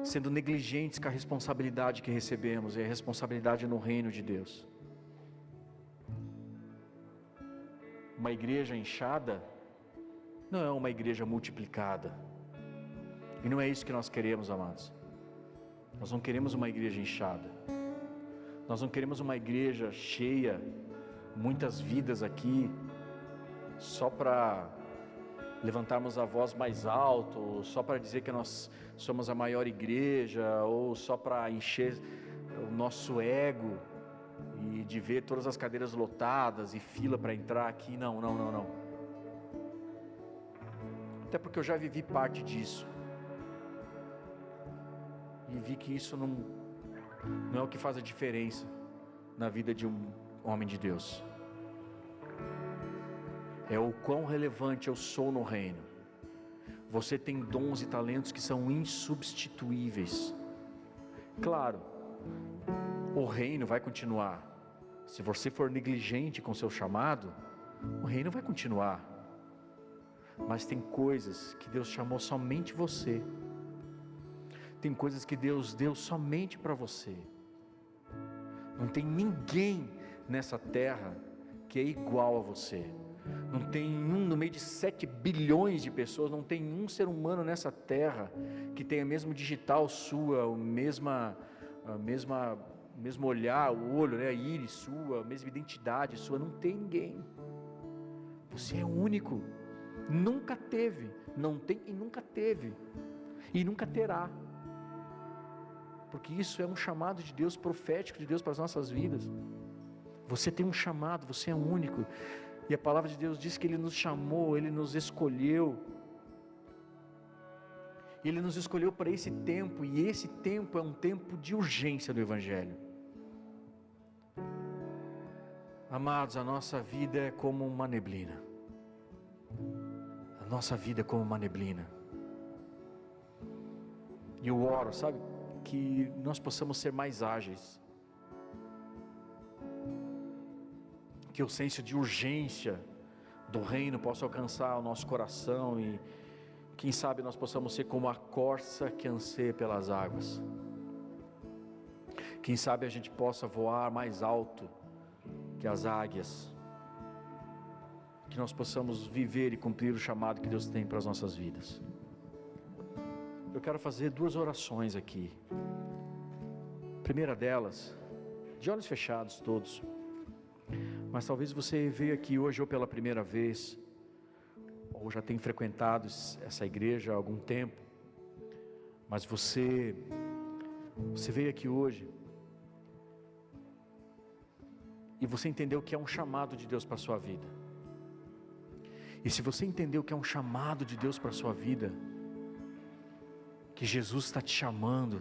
sendo negligentes com a responsabilidade que recebemos, e a responsabilidade no reino de Deus. Uma igreja inchada não é uma igreja multiplicada. E não é isso que nós queremos, amados. Nós não queremos uma igreja inchada. Nós não queremos uma igreja cheia, muitas vidas aqui, só para levantarmos a voz mais alto, ou só para dizer que nós somos a maior igreja, ou só para encher o nosso ego, e de ver todas as cadeiras lotadas e fila para entrar aqui. Não. Até porque eu já vivi parte disso, e vi que isso não é o que faz a diferença na vida de um homem de Deus. É o quão relevante eu sou no reino. Você tem dons e talentos que são insubstituíveis. Claro, o reino vai continuar. Se você for negligente com seu chamado, o reino vai continuar. Mas tem coisas que Deus chamou somente você. Tem coisas que Deus deu somente para você. Não tem ninguém nessa terra que é igual a você. Não tem no meio de 7 bilhões de pessoas, não tem um ser humano nessa terra que tenha o mesmo digital sua, o mesmo olhar, o olho, a íris sua, a mesma identidade sua. Não tem ninguém. Você é único. Nunca teve, não tem e nunca teve, e nunca terá. Porque isso é um chamado de Deus, profético de Deus para as nossas vidas. Você tem um chamado, você é único. E a palavra de Deus diz que Ele nos chamou, Ele nos escolheu. Ele nos escolheu para esse tempo, e esse tempo é um tempo de urgência do Evangelho. Amados, a nossa vida é como uma neblina. A nossa vida é como uma neblina. E eu oro, sabe, que nós possamos ser mais ágeis. Que o senso de urgência do reino possa alcançar o nosso coração, e quem sabe nós possamos ser como a corça que anseia pelas águas. Quem sabe a gente possa voar mais alto que as águias. Que nós possamos viver e cumprir o chamado que Deus tem para as nossas vidas. Eu quero fazer 2 orações aqui. A primeira delas, de olhos fechados todos. Mas talvez você veio aqui hoje ou pela primeira vez, ou já tem frequentado essa igreja há algum tempo, mas você veio aqui hoje e você entendeu que é um chamado de Deus para a sua vida. E se você entendeu que é um chamado de Deus para a sua vida, que Jesus está te chamando,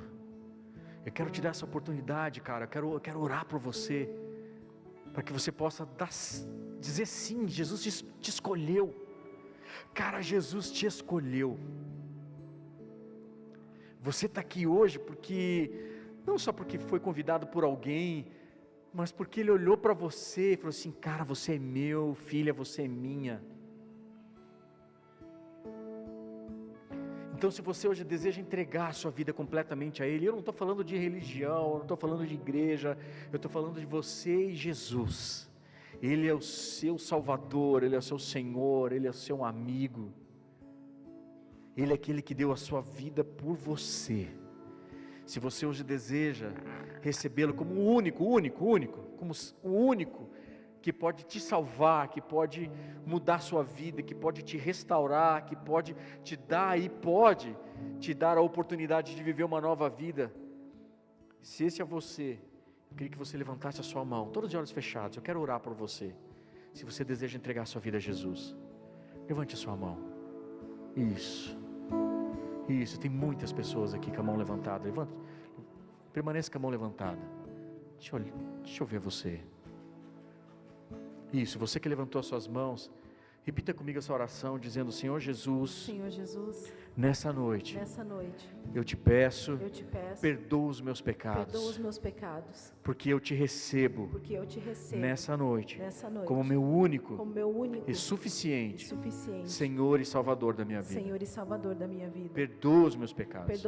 eu quero te dar essa oportunidade, cara. Eu quero orar por você, para que você possa dizer sim. Jesus te escolheu, cara. Jesus te escolheu. Você está aqui hoje não só porque foi convidado por alguém, mas porque Ele olhou para você e falou assim: cara, você é meu, filha, você é minha. Então, se você hoje deseja entregar a sua vida completamente a Ele, eu não estou falando de religião, eu não estou falando de igreja, eu estou falando de você e Jesus. Ele é o seu Salvador, Ele é o seu Senhor, Ele é o seu amigo. Ele é aquele que deu a sua vida por você. Se você hoje deseja recebê-lo como o único, como o único que pode te salvar, que pode mudar sua vida, que pode te restaurar, que pode te dar a oportunidade de viver uma nova vida. Se esse é você, eu queria que você levantasse a sua mão, todos de olhos fechados. Eu quero orar por você. Se você deseja entregar a sua vida a Jesus, levante a sua mão. Isso, tem muitas pessoas aqui com a mão levantada. Permaneça com a mão levantada. Deixa eu ver você. Isso, você que levantou as suas mãos, Repita comigo essa oração, dizendo: Senhor Jesus, Senhor Jesus, nessa noite, eu te peço, perdoa os meus pecados, porque eu te recebo, nessa noite, como meu único e suficiente Senhor e Salvador da minha vida. Perdoa os meus pecados,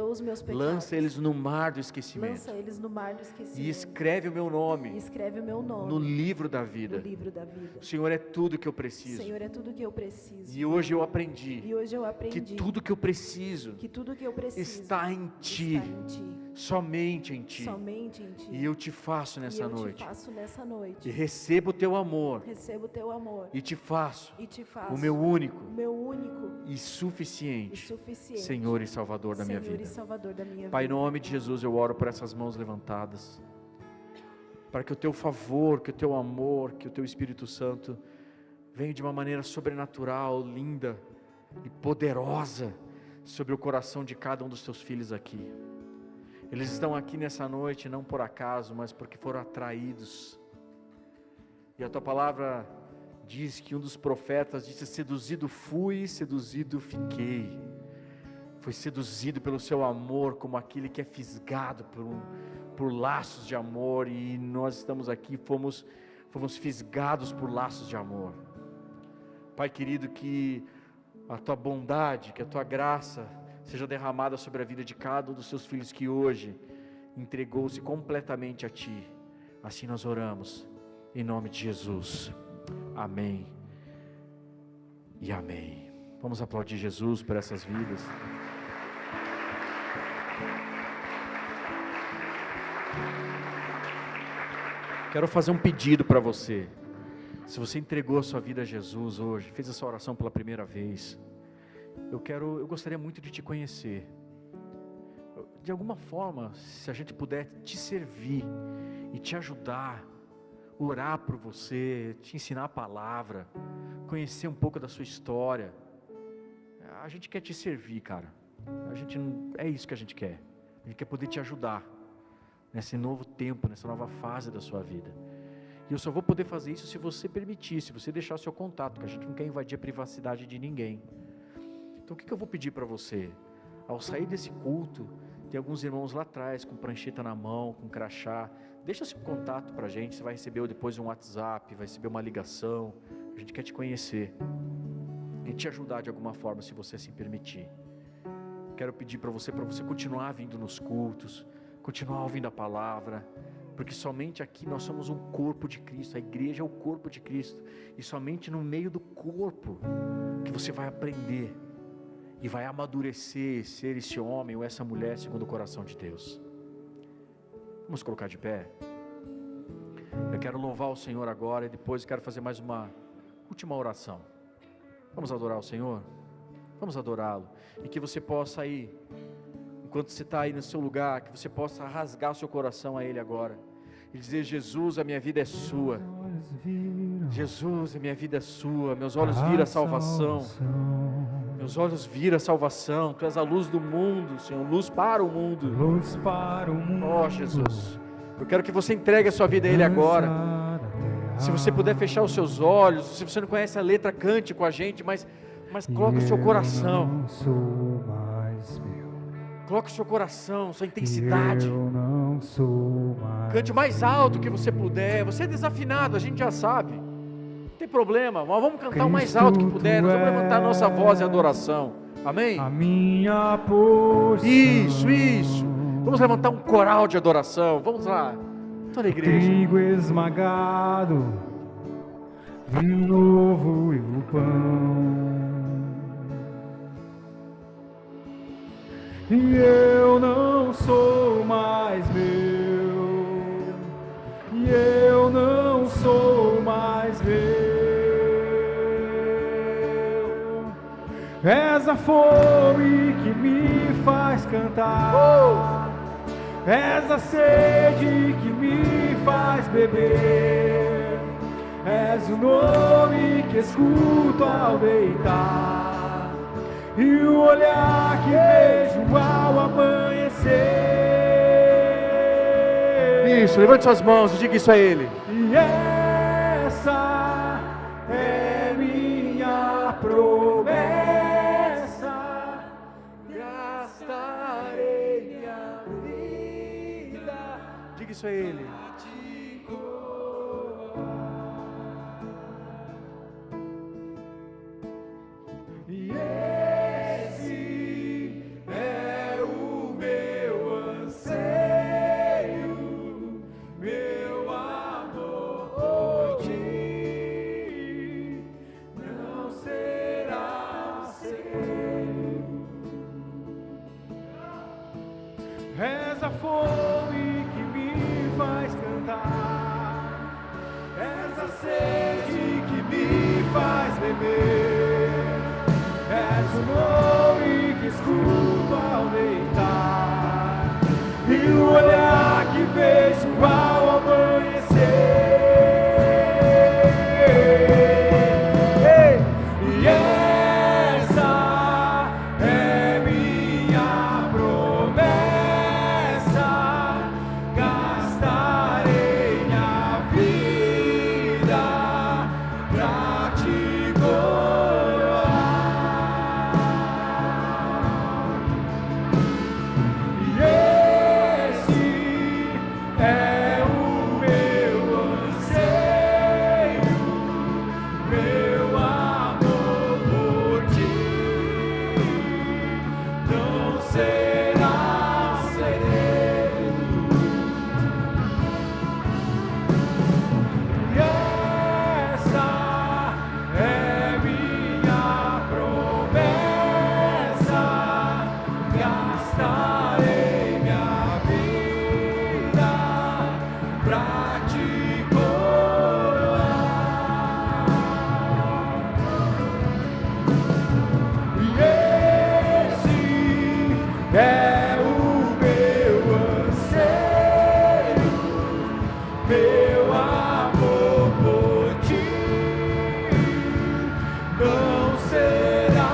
lança eles no mar do esquecimento, e escreve o meu nome no livro da vida. O Senhor é tudo que eu preciso. E hoje eu aprendi que tudo que eu preciso está em Ti, somente em Ti. E eu te faço nessa noite, e recebo o Teu amor, e te faço o meu único e suficiente Senhor e Salvador da minha vida. Pai, em nome de Jesus, eu oro por essas mãos levantadas, para que o Teu favor, que o Teu amor, que o Teu Espírito Santo venha de uma maneira sobrenatural, linda e poderosa sobre o coração de cada um dos Teus filhos aqui. Eles estão aqui nessa noite não por acaso, mas porque foram atraídos. E a Tua palavra diz que um dos profetas disse: seduzido fui, seduzido fiquei. Foi seduzido pelo Seu amor, como aquele que é fisgado por laços de amor, e nós estamos aqui, fomos fisgados por laços de amor. Pai querido, que a Tua bondade, que a Tua graça seja derramada sobre a vida de cada um dos Seus filhos que hoje entregou-se completamente a Ti. Assim nós oramos, em nome de Jesus. Amém e amém. Vamos aplaudir Jesus por essas vidas. Quero fazer um pedido para você. Se você entregou a sua vida a Jesus hoje, fez essa oração pela primeira vez, eu gostaria muito de te conhecer. De alguma forma, se a gente puder te servir e te ajudar, orar por você, te ensinar a palavra, conhecer um pouco da sua história, a gente quer te servir, cara. É isso que a gente quer. A gente quer poder te ajudar nesse novo tempo, nessa nova fase da sua vida. E eu só vou poder fazer isso se você permitir, se você deixar o seu contato, porque a gente não quer invadir a privacidade de ninguém. Então o que eu vou pedir para você? Ao sair desse culto, tem alguns irmãos lá atrás, com prancheta na mão, com crachá. Deixa seu contato para a gente, você vai receber depois um WhatsApp, vai receber uma ligação. A gente quer te conhecer e te ajudar de alguma forma, se você assim permitir. Quero pedir para você continuar vindo nos cultos, continuar ouvindo a palavra, porque somente aqui nós somos um corpo de Cristo, a igreja é o corpo de Cristo, e somente no meio do corpo que você vai aprender e vai amadurecer, ser esse homem ou essa mulher segundo o coração de Deus. Vamos colocar de pé. Eu quero louvar o Senhor agora e depois quero fazer mais uma última oração. Vamos adorar o Senhor? Vamos adorá-lo, e que você possa ir, enquanto você está aí no seu lugar, que você possa rasgar o seu coração a Ele agora, e dizer: Jesus, a minha vida é sua. Jesus, a minha vida é sua. Meus olhos viram a salvação. Meus olhos viram a salvação. Tu és a luz do mundo, Senhor, luz para o mundo. Luz para o mundo. Oh, Jesus, eu quero que você entregue a sua vida a Ele agora. Se você puder fechar os seus olhos, se você não conhece a letra, cante com a gente, mas coloque o seu coração. Coloque o seu coração, sua intensidade. Cante o mais alto que você puder. Você é desafinado, a gente já sabe. Não tem problema, mas vamos cantar o mais alto que puder. Nós vamos levantar a nossa voz em adoração. Amém? A minha porção. Isso. Vamos levantar um coral de adoração. Vamos lá. Toda a igreja. Trigo esmagado, vinho novo e o pão. E eu não sou mais meu, e eu não sou mais meu. És a fome que me faz cantar, és a sede que me faz beber, és o nome que escuto ao deitar, e o olhar que vejo ao amanhecer. Isso, levante suas mãos e diga isso a Ele. E essa é minha isso a Ele. E esse é o meu anseio, meu amor por ti não será segredo. És a fome que me faz cantar, és a sede que me faz beber, és o nome que escuto ao deitar, e o olhar que vejo ao amanhecer. E essa é minha promessa, gastarei minha vida pra te coroar. E esse é o meu anseio, meu amor por ti não será segredo. E essa é minha promessa, gastarei minha vida pra te coroar. E esse é o meu anseio, meu amor por ti não será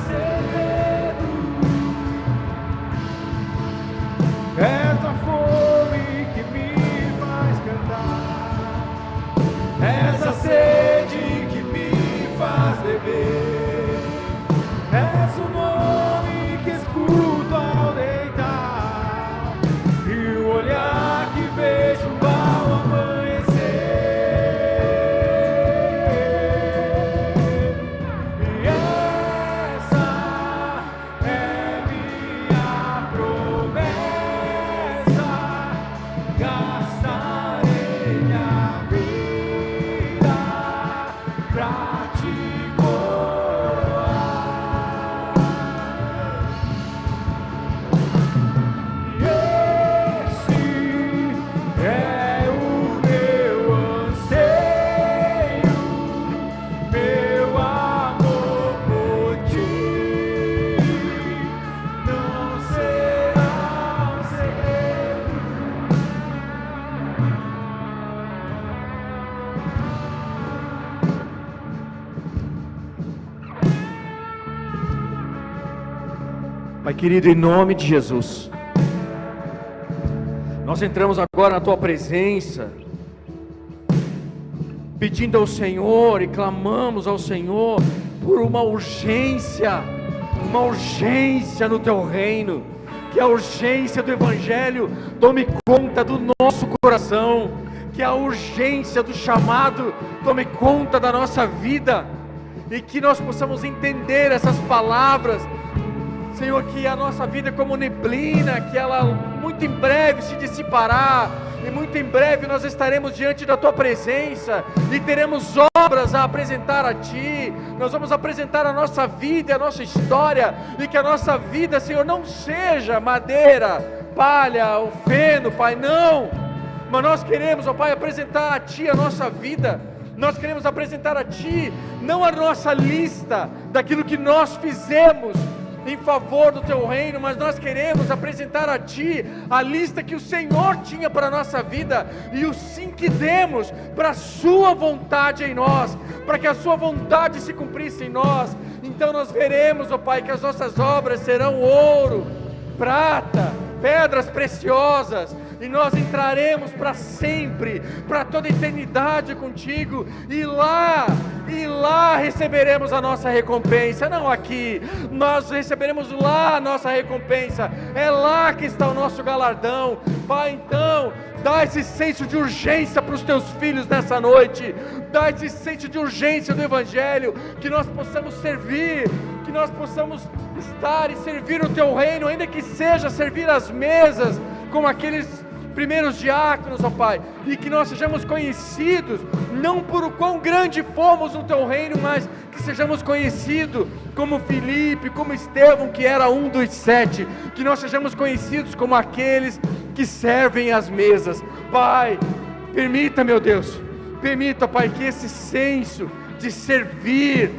segredo. És a fome que me faz cantar, és a sede que me faz beber, és o nome que escuto ao deitar, e o olhar que vejo ao amanhecer. E essa é minha promessa, gastarei minha vida pra te coroar. E esse é o meu anseio, meu amor por ti não será segredo. Pai querido, em nome de Jesus, nós entramos agora na Tua presença, pedindo ao Senhor e clamamos ao Senhor por uma urgência no Teu reino, que a urgência do Evangelho tome conta do nosso coração, que a urgência do chamado tome conta da nossa vida, e que nós possamos entender essas palavras, Senhor, que a nossa vida é como neblina, que ela muito em breve se dissipará, e muito em breve nós estaremos diante da Tua presença, e teremos obras a apresentar a Ti. Nós vamos apresentar a nossa vida e a nossa história, e que a nossa vida, Senhor, não seja madeira, palha, o feno, Pai, não, mas nós queremos, ó Pai, apresentar a Ti a nossa vida. Nós queremos apresentar a Ti, não a nossa lista daquilo que nós fizemos em favor do Teu reino, mas nós queremos apresentar a Ti a lista que o Senhor tinha para a nossa vida, e o sim que demos para a Sua vontade em nós, para que a Sua vontade se cumprisse em nós. Então nós veremos, ó Pai, que as nossas obras serão ouro, prata, pedras preciosas, e nós entraremos para sempre, para toda a eternidade contigo, e lá receberemos a nossa recompensa, não aqui, nós receberemos lá a nossa recompensa, é lá que está o nosso galardão. Pai, então, dá esse senso de urgência para os teus filhos nessa noite, dá esse senso de urgência do Evangelho, que nós possamos servir, que nós possamos estar e servir o teu reino, ainda que seja servir as mesas, como aqueles primeiros diáconos, ó Pai, e que nós sejamos conhecidos, não por o quão grande fomos no teu reino, mas que sejamos conhecidos como Filipe, como Estevão, que era um dos 7, que nós sejamos conhecidos como aqueles que servem as mesas. Pai, permita, meu Deus, permita, Pai, que esse senso de servir,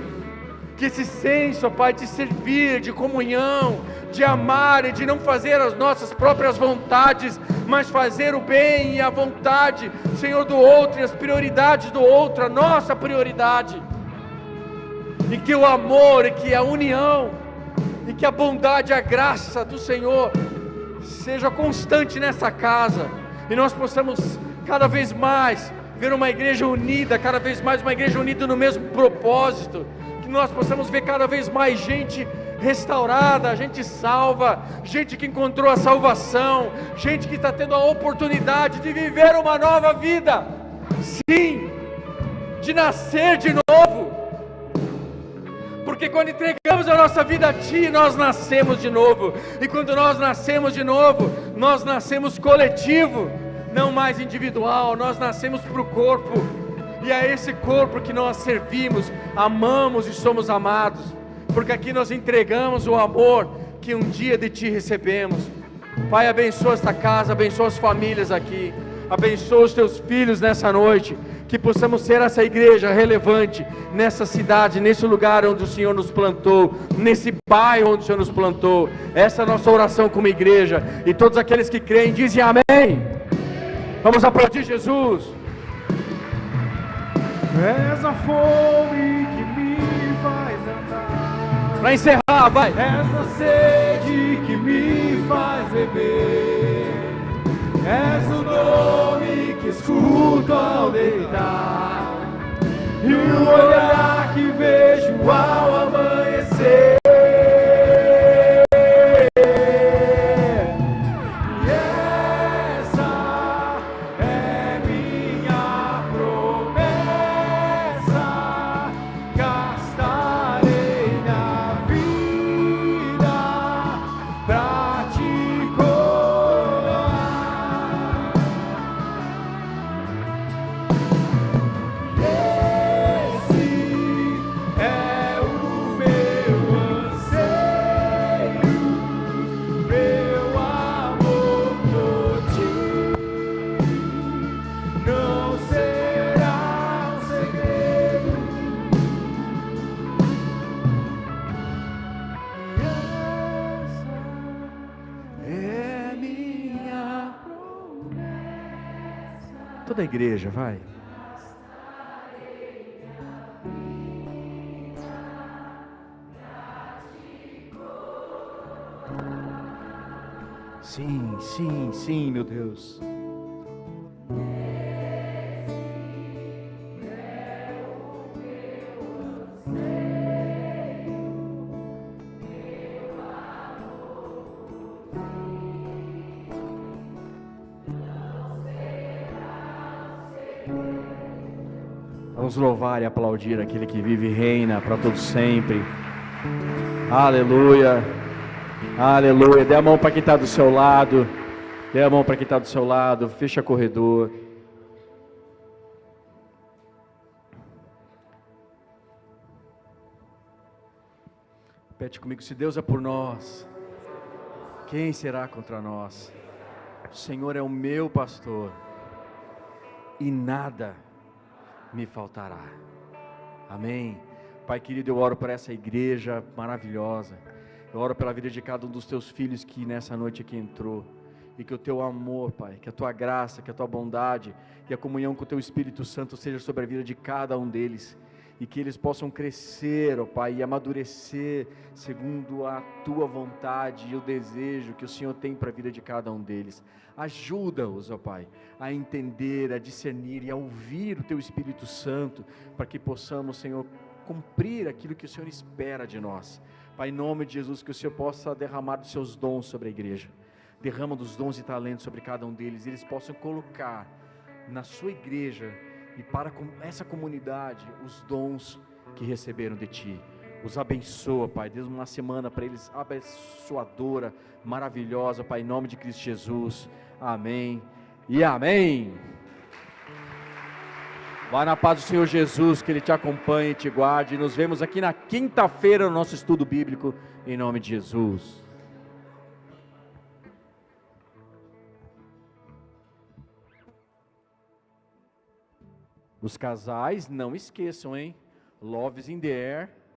que esse senso, ó Pai, de servir, de comunhão, de amar e de não fazer as nossas próprias vontades, mas fazer o bem e a vontade, Senhor, do outro, e as prioridades do outro, a nossa prioridade, e que o amor, e que a união, e que a bondade e a graça do Senhor seja constante nessa casa, e nós possamos cada vez mais ver uma igreja unida, cada vez mais uma igreja unida no mesmo propósito, que nós possamos ver cada vez mais gente restaurada, gente salva, gente que encontrou a salvação, gente que está tendo a oportunidade de viver uma nova vida, sim, de nascer de novo, porque quando entregamos a nossa vida a Ti, nós nascemos de novo, e quando nós nascemos de novo, nós nascemos coletivo, não mais individual, nós nascemos para o corpo, e é esse corpo que nós servimos, amamos e somos amados, porque aqui nós entregamos o amor que um dia de Ti recebemos. Pai, abençoa esta casa, abençoa as famílias aqui, abençoa os Teus filhos nessa noite, que possamos ser essa igreja relevante nessa cidade, nesse lugar onde o Senhor nos plantou, nesse bairro onde o Senhor nos plantou. Essa é a nossa oração como igreja, e todos aqueles que creem dizem amém. Vamos aplaudir Jesus. És a fome que me faz andar, Para encerrar, vai. és a sede que me faz beber, és o nome que escuto ao deitar, e o olhar que vejo ao amanhecer. Toda a igreja, vai. Sim, sim, sim, meu Deus. Vamos louvar e aplaudir aquele que vive e reina para todo sempre. Aleluia, aleluia. Dê a mão para quem está do seu lado, dê a mão para quem está do seu lado, fecha o corredor. Repete comigo: se Deus é por nós, quem será contra nós? O Senhor é o meu pastor, e nada me faltará. Amém. Pai querido, eu oro por essa igreja maravilhosa, eu oro pela vida de cada um dos teus filhos que nessa noite aqui entrou, e que o teu amor, Pai, que a tua graça, que a tua bondade e a comunhão com o teu Espírito Santo seja sobre a vida de cada um deles, e que eles possam crescer, ó Pai, e amadurecer segundo a Tua vontade e o desejo que o Senhor tem para a vida de cada um deles. Ajuda-os, ó Pai, a entender, a discernir e a ouvir o Teu Espírito Santo, para que possamos, Senhor, cumprir aquilo que o Senhor espera de nós. Pai, em nome de Jesus, que o Senhor possa derramar dos Seus dons sobre a igreja. Derrama dos dons e talentos sobre cada um deles, e eles possam colocar na sua igreja e para essa comunidade os dons que receberam de Ti. Os abençoa, Pai, Deus, uma semana para eles abençoadora, maravilhosa, Pai, em nome de Cristo Jesus, amém e amém. Vai na paz do Senhor Jesus, que Ele te acompanhe e te guarde, e nos vemos aqui na quinta-feira no nosso estudo bíblico, em nome de Jesus. Os casais, não esqueçam, hein? Love is in the air.